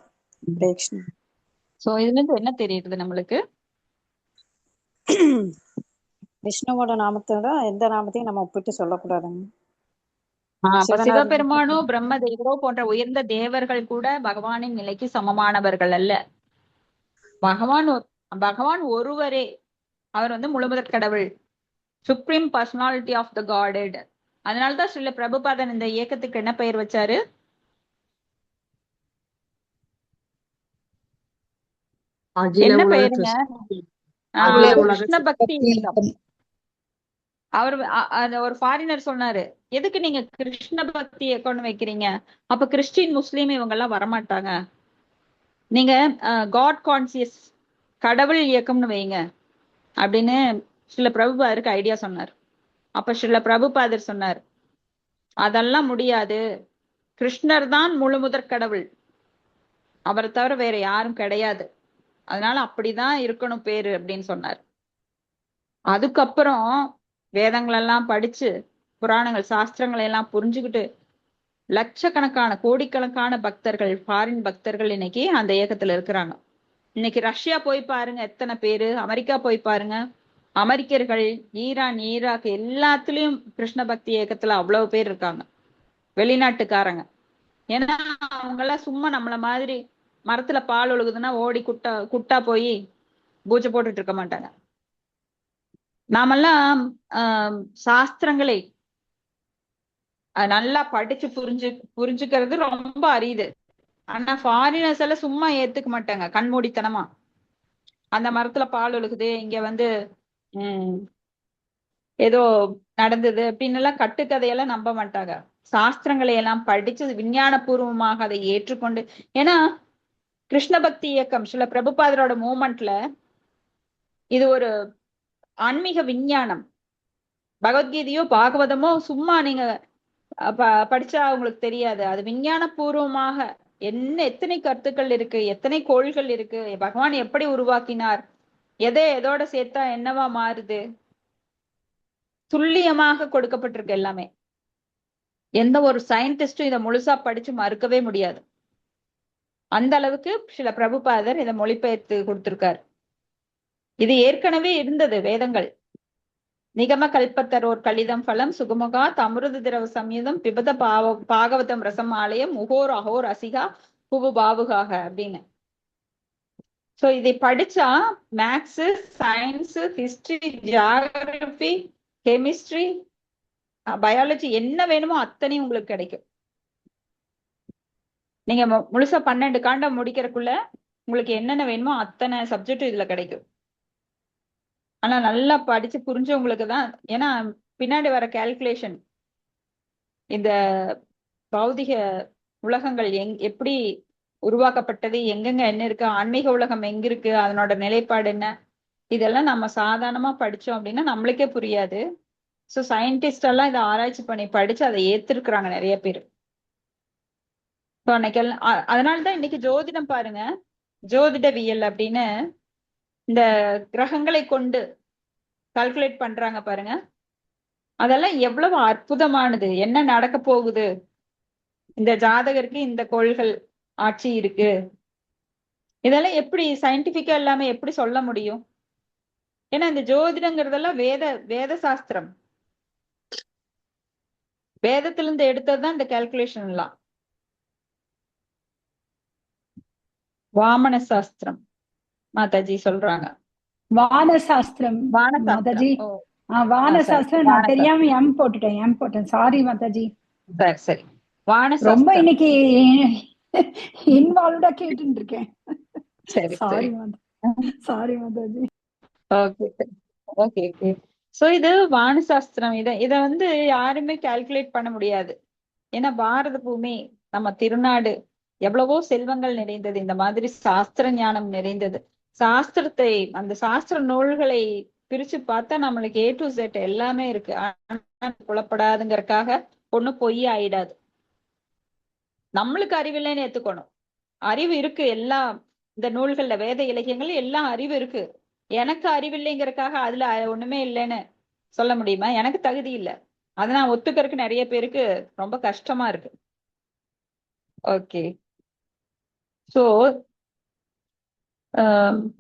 சோ இதுல இருந்து என்ன தெரியுது நம்மளுக்கு? விஷ்ணுவோட நாமத்தோட எந்த நாமத்தையும் நம்ம ஒப்பிட்டு சொல்லக்கூடாதுங்க. சிவபெருமானோ பிரம்ம தேவரோ போன்ற உயர்ந்த தேவர்கள் கூட பகவானின் நிலைக்கு சமமானவர்கள் அல்ல. பகவான் ஒருவரே, அவர் வந்து முழுமுதற் கடவுள், சுப்ரீம் பர்சனாலிட்டி ஆஃப் த காடெட். அதனாலதான் ஸ்ரீல பிரபுபாதன் இந்த இயக்கத்துக்கு என்ன பெயர் வச்சாரு? என்ன பெயருங்க? கிருஷ்ண பக்தி இயக்கம். அவர் ஒரு ஃபாரினர் சொன்னாரு, எதுக்கு நீங்க கிருஷ்ண பக்தி இயக்கம்னு வைக்கிறீங்க? அப்ப கிறிஸ்டின், முஸ்லீம் இவங்க எல்லாம் வரமாட்டாங்க, நீங்க காட் கான்சியஸ் கடவுள் இயக்கம்னு வைங்க அப்படின்னு ஸ்ரீல பிரபுபாதருக்கு ஐடியா சொன்னார். அப்ப ஸ்ரீல பிரபுபாதர் சொன்னார், அதெல்லாம் முடியாது, கிருஷ்ணர் தான் முழுமுதற் கடவுள், அவரை தவிர வேற யாரும் கிடையாது, அதனால அப்படிதான் இருக்கணும் பேரு அப்படின்னு சொன்னார். அதுக்கப்புறம் வேதங்கள் எல்லாம் படிச்சு, புராணங்கள், சாஸ்திரங்களை எல்லாம் புரிஞ்சுக்கிட்டு லட்சக்கணக்கான, கோடிக்கணக்கான பக்தர்கள், ஃபாரின் பக்தர்கள் இன்னைக்கு அந்த இயக்கத்துல இருக்கிறாங்க. இன்னைக்கு ரஷ்யா போய் பாருங்க எத்தனை பேரு, அமெரிக்கா போய் பாருங்க, அமெரிக்கர்கள், ஈரான், ஈராக் எல்லாத்துலயும் கிருஷ்ண பக்தி இயக்கத்துல அவ்வளவு பேர் இருக்காங்க, வெளிநாட்டுக்காரங்க. ஏன்னா அவங்க எல்லாம் சும்மா நம்மள மாதிரி மரத்துல பால் ஒழுகுதுன்னா ஓடி குட்டா குட்டா போய் பூஜை போட்டுட்டு இருக்க மாட்டாங்க. நாமெல்லாம் சாஸ்திரங்களை நல்லா படிச்சு புரிஞ்சுக்கிறது ரொம்ப அரியுது. ஆனா ஃபாரினர்ஸ் எல்லாம் சும்மா ஏத்துக்க மாட்டாங்க கண்மூடித்தனமா. அந்த மரத்துல பால் ஒழுகுது, இங்க வந்து உம் ஏதோ நடந்தது அப்படின்னு எல்லாம் கட்டுக்கதையெல்லாம் நம்ப மாட்டாங்க. சாஸ்திரங்களை எல்லாம் படிச்சு விஞ்ஞான பூர்வமாக அதை ஏற்றுக்கொண்டு, ஏன்னா கிருஷ்ண பக்தி இயக்கம் சில பிரபுபாதரோட மூமெண்ட்ல இது ஒரு ஆன்மீக விஞ்ஞானம். பகவத்கீதையோ பாகவதமோ சும்மா நீங்க படிச்சா உங்களுக்கு தெரியாது. அது விஞ்ஞான பூர்வமாக எத்தனை கருத்துக்கள் இருக்கு, எத்தனை கோள்கள் இருக்கு, பகவான் எப்படி உருவாக்கினார், எதோட சேர்த்தா என்னவா மாறுது, துல்லியமாக கொடுக்கப்பட்டிருக்கு எல்லாமே. எந்த ஒரு சயின்டிஸ்டும் இதை முழுசா படிச்சு மறுக்கவே முடியாது. அந்த அளவுக்கு சில பிரபுபாதர் இதை மொழிபெயர்த்து கொடுத்திருக்காரு. இது ஏற்கனவே இருந்தது வேதங்கள். நிகம கல்பத்தரோர் கலிதம் பலம் சுகுமுகா தமிருத திரவ சம்யுதம் பிபத பாகவதம் ரசம் ஆலயம் முகோர் அகோர் அசிகா புபு பாவுகாக அப்படின்னு. சோ இதை படிச்சா maths, science, history, geography, chemistry, biology என்ன வேணுமோ அத்தனையும் உங்களுக்கு கிடைக்கும். நீங்க முழுசா 12 காண்டம் முடிக்கிறதுக்குள்ள உங்களுக்கு என்னென்ன வேணுமோ அத்தனை சப்ஜெக்டும் இதுல கிடைக்கும். ஆனா நல்லா படிச்சு புரிஞ்சவங்களுக்கு தான். ஏன்னா பின்னாடி வர கால்குலேஷன், இந்த பௌதிக உலகங்கள் எப்படி உருவாக்கப்பட்டது, எங்கெங்க என்ன இருக்கு, ஆன்மீக உலகம் எங்க இருக்கு, அதனோட நிலைப்பாடு என்ன, இதெல்லாம் நம்ம சாதாரணமா படிச்சோம் அப்படின்னா நம்மளுக்கே புரியாது. ஸோ சயின்டிஸ்ட் எல்லாம் இதை ஆராய்ச்சி பண்ணி படிச்சு அதை ஏத்திருக்கிறாங்க நிறைய பேர். ஸோ அன்னைக்கு அதனாலதான் இன்னைக்கு ஜோதிடம் பாருங்க, ஜோதிடவியல் அப்படின்னு இந்த கிரகங்களை கொண்டு கால்குலேட் பண்றாங்க பாருங்க. அதெல்லாம் எவ்வளவு அற்புதமானது. என்ன நடக்க போகுது, இந்த ஜாதகருக்கு இந்த கோள்கள் ஆட்சி இருக்கு, இதெல்லாம் எப்படி சயின்டிபிக்கா எல்லாமே எப்படி சொல்ல முடியும்? ஏன்னா இந்த ஜோதிடங்கிறதெல்லாம் வேத சாஸ்திரம், வேதத்திலிருந்து எடுத்ததுதான் இந்த கால்குலேஷன் எல்லாம். வாமன சாஸ்திரம் மாதாஜி சொல்றாங்க. வானசாஸ்திரம் மாதாஜி. வானசாஸ்திரம் நான் தெரியாம எம் போட்டேன். சாரி மாதாஜி. சரி. ரொம்ப இன்னைக்கு இன்வால்வ்டா கேட்டுட்டு இருக்கேன். சாரி மாதாஜி. ஓகே. சோ இது வானசாஸ்திரம். இத வந்து யாருமே கால்குலேட் பண்ண முடியாது. ஏன்னா பாரத பூமி நம்ம திருநாடு எவ்வளவோ செல்வங்கள் நிறைந்தது, இந்த மாதிரி சாஸ்திர ஞானம் நிறைந்தது. சாஸ்திரத்தை, அந்த சாஸ்திர நூல்களை பிரிச்சு பார்த்தா நம்மளுக்கு A to Z எல்லாமே இருக்கு. குழப்படாதுங்கிறதுக்காக ஒண்ணு பொய் ஆயிடாது. நம்மளுக்கு அறிவில்லைன்னு ஏத்துக்கணும். அறிவு இருக்கு, எல்லாம் இந்த நூல்கள்ல வேத இலக்கியங்கள் எல்லாம் அறிவு இருக்கு. எனக்கு அறிவில்லைங்கிறதுக்காக அதுல ஒண்ணுமே இல்லைன்னு சொல்ல முடியுமா? எனக்கு தகுதி இல்லை. அதை நான் ஒத்துக்கிறதுக்கு நிறைய பேருக்கு ரொம்ப கஷ்டமா இருக்கு. ஓகே. சோ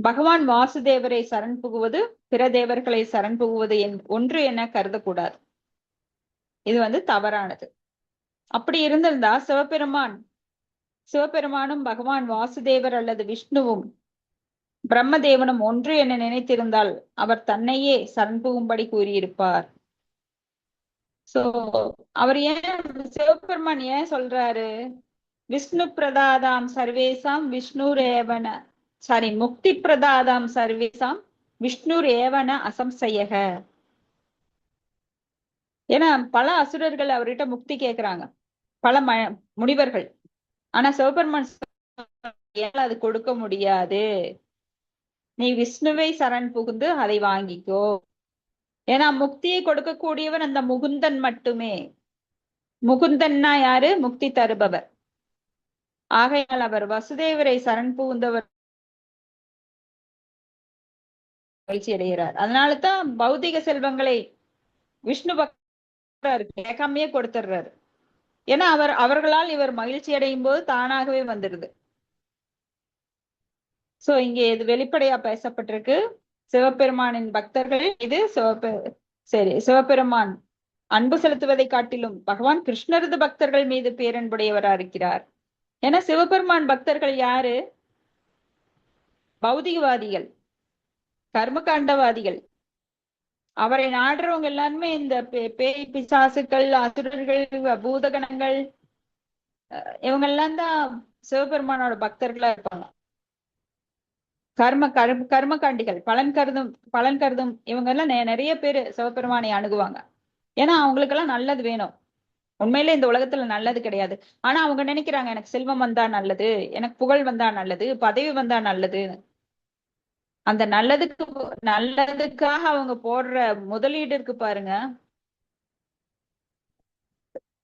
பகவான் வாசுதேவரை சரண் புகுவது பிற தேவர்களை சரண் புகுவது ஒன்று என கருதக்கூடாது. இது வந்து தவறானது. அப்படி இருந்திருந்தா சிவபெருமானும் பகவான் வாசுதேவர் அல்லது விஷ்ணுவும் பிரம்மதேவனும் ஒன்று என நினைத்திருந்தால் அவர் தன்னையே சரண் புகும்படி கூறியிருப்பார். சோ அவர் சிவபெருமான் ஏன் சொல்றாரு, விஷ்ணு பிரதாதாம் சர்வேசாம் விஷ்ணுர் ஏவன, முக்தி பிரதாதாம் சர்வேசாம் விஷ்ணுர் ஏவன அசம்சயக. ஏன்னா பல அசுரர்கள் அவர்கிட்ட முக்தி கேக்குறாங்க, பல முனிவர்கள். ஆனா சிவபெருமான் அது கொடுக்க முடியாது, நீ விஷ்ணுவை சரண் புகுந்து அதை வாங்கிக்கோ. ஏன்னா முக்தியை கொடுக்கக்கூடியவர் அந்த முகுந்தன் மட்டுமே. முகுந்தன்னா யாரு? முக்தி தருபவர். ஆகையால் அவர் வசுதேவரை சரண் புகுந்தவர் மகிழ்ச்சி அடைகிறார். அதனாலதான் பௌதிக செல்வங்களை விஷ்ணு பக்தர் கேட்காமையே கொடுத்துடுறாரு. ஏன்னா அவர்களால் இவர் மகிழ்ச்சி அடையும் போது தானாகவே வந்துடுது. சோ இங்க இது வெளிப்படையா பேசப்பட்டிருக்கு. சிவபெருமானின் பக்தர்கள் இது சிவபெருமான் அன்பு செலுத்துவதை காட்டிலும் பகவான் கிருஷ்ணரது பக்தர்கள் மீது பேரன்புடையவரா இருக்கிறார். ஏன்னா சிவபெருமான் பக்தர்கள் யாரு? பௌதிகவாதிகள், கர்மகாண்டவாதிகள். அவரை நாடுறவங்க எல்லாருமே இந்த பேய் பிசாசுக்கள், அசுரர்கள், பூதகணங்கள், இவங்க எல்லாம் தான் சிவபெருமானோட பக்தர்களா இருப்பாங்க. கர்மகாண்டிகள், பலன் கருதும் இவங்க எல்லாம் நிறைய பேரு சிவபெருமானை அணுகுவாங்க. ஏன்னா அவங்களுக்கு எல்லாம் நல்லது வேணும். உண்மையிலே இந்த உலகத்துல நல்லது கிடையாது. ஆனா அவங்க நினைக்கிறாங்க எனக்கு செல்வம் வந்தா நல்லது, எனக்கு புகழ் வந்தா நல்லது, பதவி வந்தா நல்லது. அந்த நல்லதுக்காக அவங்க போடுற முதலீடு இருக்கு பாருங்க.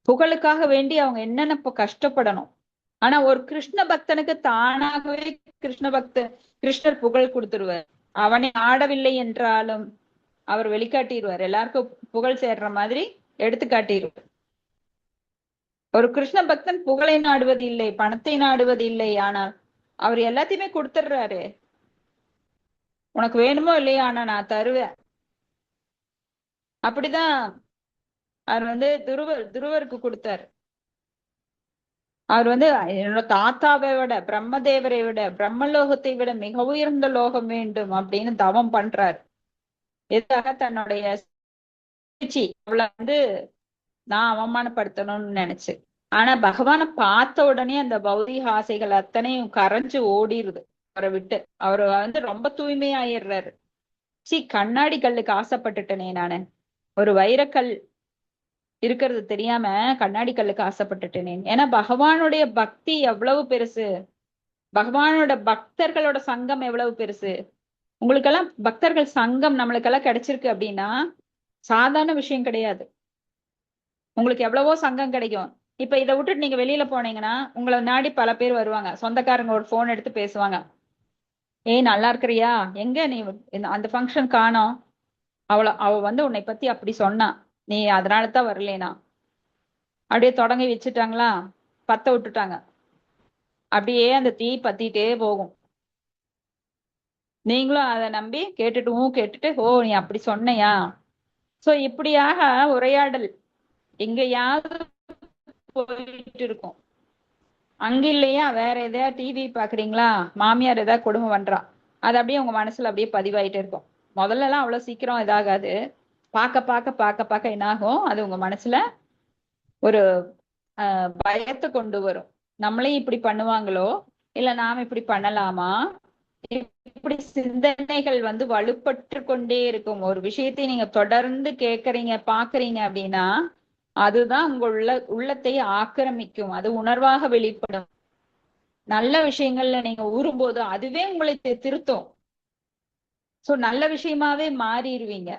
புகழுக்காக வேண்டி அவங்க என்னென்ன கஷ்டப்படணும். ஆனா ஒரு கிருஷ்ண பக்தனுக்கு தானாகவே கிருஷ்ணர் புகழ் கொடுத்துருவார். அவனை ஆடவில்லை என்றாலும் அவர் வெளிக்காட்டிடுவார். எல்லாருக்கும் புகழ் சேர்ற மாதிரி எடுத்து காட்டிடுவார். ஒரு கிருஷ்ண பக்தன் புகழை நாடுவது இல்லை, பணத்தை நாடுவது இல்லை. ஆனால் அவர் எல்லாத்தையுமே கொடுத்துடுறாரு. உனக்கு வேணுமோ இல்லையா, ஆனா நான் தருவேன். அப்படிதான் அவர் துருவருக்கு கொடுத்தாரு. அவர் என்னோட தாத்தாவை விட, பிரம்மதேவரை விட, பிரம்மலோகத்தை விட மிக உயர்ந்த லோகம் வேண்டும் அப்படின்னு தவம் பண்றாரு. எதுக்காக? தன்னுடைய அவளை நான் அவமானப்படுத்தணும்னு நினைச்சு. ஆனா பகவானை பார்த்த உடனே அந்த பௌதிக ஆசைகள் அத்தனையும் கரைஞ்சு ஓடிடுது அவரை விட்டு. அவர் ரொம்ப தூய்மையாயிடுறாரு. கண்ணாடி கல்லுக்கு ஆசைப்பட்டுட்டனே நானு, ஒரு வைரக்கல் இருக்கிறது தெரியாம கண்ணாடி கல்லுக்கு ஆசைப்பட்டுட்டேனே. ஏன்னா பகவானுடைய பக்தி எவ்வளவு பெருசு, பகவானோட பக்தர்களோட சங்கம் எவ்வளவு பெருசு. உங்களுக்கெல்லாம் பக்தர்கள் சங்கம் நம்மளுக்கெல்லாம் கிடைச்சிருக்கு அப்படின்னா சாதாரண விஷயம் கிடையாது. உங்களுக்கு எவ்வளவோ சங்கம் கிடைக்கும். இப்ப இதை விட்டுட்டு நீங்க வெளியில போனீங்கன்னா உங்களை நாடி பல பேர் வருவாங்க. சொந்தக்காரங்க ஒரு போன் எடுத்து பேசுவாங்க. ஏய் நல்லா இருக்கிறியா, எங்க நீ அந்த ஃபங்க்ஷன் காணோம், அவ உன்னை பத்தி அப்படி சொன்னா, நீ அதனாலதான் வரலேனா. அப்படியே தொடங்கி வச்சுட்டாங்களா, பத்த விட்டுட்டாங்க. அப்படியே அந்த தீ பத்திட்டே போகும். நீங்களும் அதை நம்பி கேட்டுட்டு ஓ நீ அப்படி சொன்னையா. சோ இப்படியாக உரையாடல் எங்கேயாவது போயிட்டு இருக்கும். அங்க இல்லையா, வேற எதையா டிவி பாக்குறீங்களா, மாமியார் ஏதாவது கொடுமை பண்றா, அது அப்படியே உங்க மனசுல அப்படியே பதிவாயிட்டே இருக்கும். முதல்ல எல்லாம் அவ்வளவு சீக்கிரம் இதாகாது. பார்க்க என்ன ஆகும், அது உங்க மனசுல ஒரு பயத்தை கொண்டு வரும். நம்மளையும் இப்படி பண்ணுவாங்களோ, இல்ல நாம இப்படி பண்ணலாமா, இப்படி சிந்தனைகள் வலுப்பட்டு கொண்டே இருக்கும். ஒரு விஷயத்தை நீங்க தொடர்ந்து கேக்குறீங்க பாக்குறீங்க அப்படின்னா அதுதான் உங்க உள்ளத்தை ஆக்கிரமிக்கும். அது உணர்வாக வெளிப்படும். நல்ல விஷயங்கள்ல நீங்க ஊறும்போது அதுவே உங்களை திருத்தும். சோ நல்ல விஷயமாவே மாறிடுவீங்க.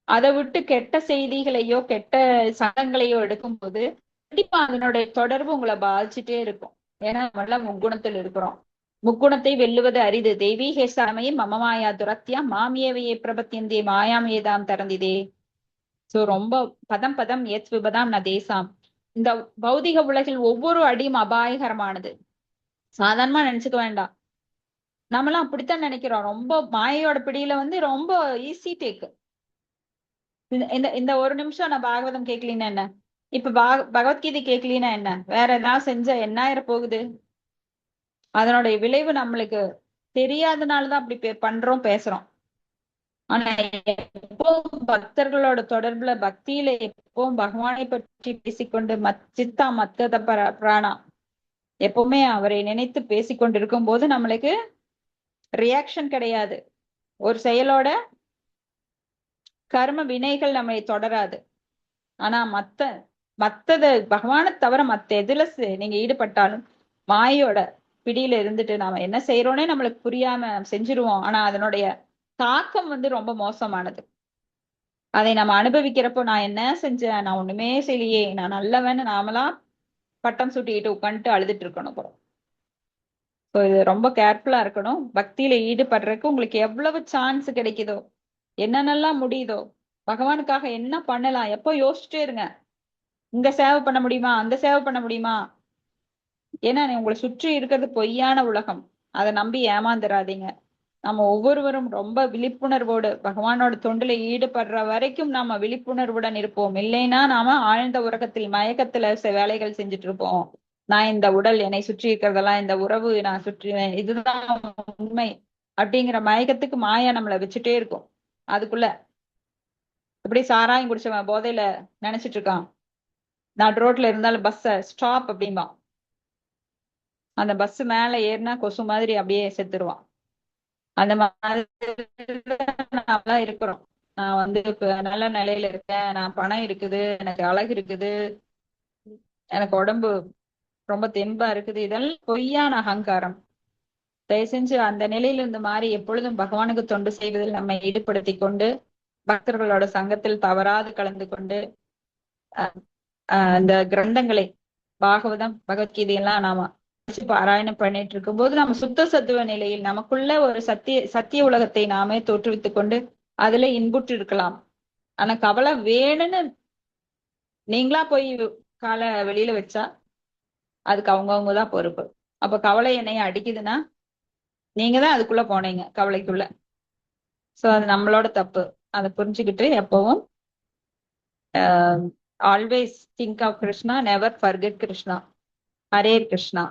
அதை விட்டு கெட்ட செய்திகளையோ கெட்ட சங்கங்களையோ எடுக்கும்போது கண்டிப்பா அதனுடைய தொடர்பு உங்களை பாதிச்சுட்டே இருக்கும். ஏன்னா நம்மள முக்குணத்தில் இருக்கிறோம். முக்குணத்தை வெல்லுவது அரிது. தெய்வீக சமயம் மமமாயா துரத்தியா மாமியவையே பிரபத்தியந்தே மாயாம் ஏதாம் திறந்திதே. சோ ரொம்ப பதம் ஏத் விபதாம் ந தேசாம். இந்த பௌதிக உலகில் ஒவ்வொரு அடியும் அபாயகரமானது. சாதாரணமா நினைச்சுக்க வேண்டாம். நம்மளாம் அப்படித்தான் நினைக்கிறோம். ரொம்ப மாயையோட பிடியில ரொம்ப ஈஸி டேக்கு. இந்த ஒரு நிமிஷம் நான் பாகவதம் கேட்கலின்னா என்ன, இப்ப பகவத்கீதை கேட்கலின்னா என்ன, வேற ஏதாவது செஞ்சா என்ன ஆயிர போகுது. அதனுடைய விளைவு நம்மளுக்கு தெரியாதனாலதான் அப்படி பண்றோம் பேசுறோம். ஆனா எப்பவும் பக்தர்களோட தொடர்புல பக்தியில எப்பவும் பகவானை பற்றி பேசிக்கொண்டு சித்தா மத்தத பிராணா எப்பவுமே அவரை நினைத்து பேசிக்கொண்டிருக்கும் போது நம்மளுக்கு ரியாக்ஷன் கிடையாது. ஒரு செயலோட கர்ம வினைகள் நம்மளை தொடராது. ஆனா மத்தத பகவானை தவிர மத்த எதுல நீங்க ஈடுபட்டாலும் மாயோட பிடியில இருந்துட்டு நாம என்ன செய்யறோன்னே நம்மளுக்கு புரியாம செஞ்சிருவோம். ஆனா அதனுடைய தாக்கம் ரொம்ப மோசமானது. அதை நம்ம அனுபவிக்கிறப்போ நான் என்ன செஞ்சேன், நான் ஒண்ணுமே செய்யலையே, நான் நல்லவன்னு நாமெல்லாம் பட்டம் சுட்டிட்டு உட்காந்துட்டு அழுதுட்டு இருக்கணும். ஸோ இது ரொம்ப கேர்ஃபுல்லா இருக்கணும். பக்தியில ஈடுபடுறதுக்கு உங்களுக்கு எவ்வளவு சான்ஸ் கிடைக்குதோ, என்னென்னலாம் முடியுதோ, பகவானுக்காக என்ன பண்ணலாம் எப்போ யோசிச்சுட்டே இருங்க. இங்க சேவை பண்ண முடியுமா, அந்த சேவை பண்ண முடியுமா. ஏன்னா உங்களை சுற்றி இருக்கிறது பொய்யான உலகம். அதை நம்பி ஏமாந்துடாதீங்க. நம்ம ஒவ்வொருவரும் ரொம்ப விழிப்புணர்வோடு பகவானோட தொண்டுல ஈடுபடுற வரைக்கும் நாம விழிப்புணர்வுடன் இருப்போம். இல்லைன்னா நாம ஆழ்ந்த உறக்கத்தில் மயக்கத்துல வேலைகள் செஞ்சுட்டு இருப்போம். நான் இந்த உடல், என்னை சுற்றி இருக்கிறதெல்லாம் இந்த உறவு, நான் சுற்றி இதுதான் உண்மை அப்படிங்கிற மயக்கத்துக்கு மாயா நம்மளை வச்சுட்டே இருக்கும். அதுக்குள்ள இப்படி சாராயம் குடிச்சவன் போதையில நினைச்சிட்டு இருக்கான், நடு ரோட்ல இருந்தாலும் பஸ்ஸ ஸ்டாப் அப்படிம்பா. அந்த பஸ் மேல ஏறினா கொசு மாதிரி அப்படியே செத்துருவான். அந்த மாதிரி நாம இருக்கிறோம். நான் வந்து இப்ப நல்ல நிலையில இருக்கேன், நான் பணம் இருக்குது, எனக்கு அழகு இருக்குது, எனக்கு உடம்பு ரொம்ப தெம்பா இருக்குது, இதெல்லாம் பொய்யான அகங்காரம். தயவு செஞ்சு அந்த நிலையில இருந்து மாறி எப்பொழுதும் பகவானுக்கு தொண்டு செய்வதில் நம்ம ஈடுபடுத்தி கொண்டு, பக்தர்களோட சங்கத்தில் தவறாது கலந்து கொண்டு, அந்த கிரந்தங்களை பாகவதம் பகவத்கீதையெல்லாம் நாம பாராயணம் பண்ணிட்டு இருக்கும் போது நம்ம சுத்த சத்துவ நிலையில் நமக்குள்ள ஒரு சத்திய உலகத்தை நாமே தோற்றுவித்துக் கொண்டு அதுல இன்புற்று இருக்கலாம். ஆனா கவலை வேணும்னு நீங்களா போய் காலை வெளியில வச்சா அதுக்கு அவங்கவுங்கதான் பொறுப்பு. அப்ப கவலை என்னைய அடிக்குதுன்னா நீங்க தான் அதுக்குள்ள போனீங்க, கவலைக்குள்ள. சோ அது நம்மளோட தப்பு. அதை புரிஞ்சுக்கிட்டு எப்பவும் always think of Krishna, never forget Krishna. Hare Krishna.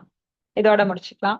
இதோட முடிச்சுக்கலாம்.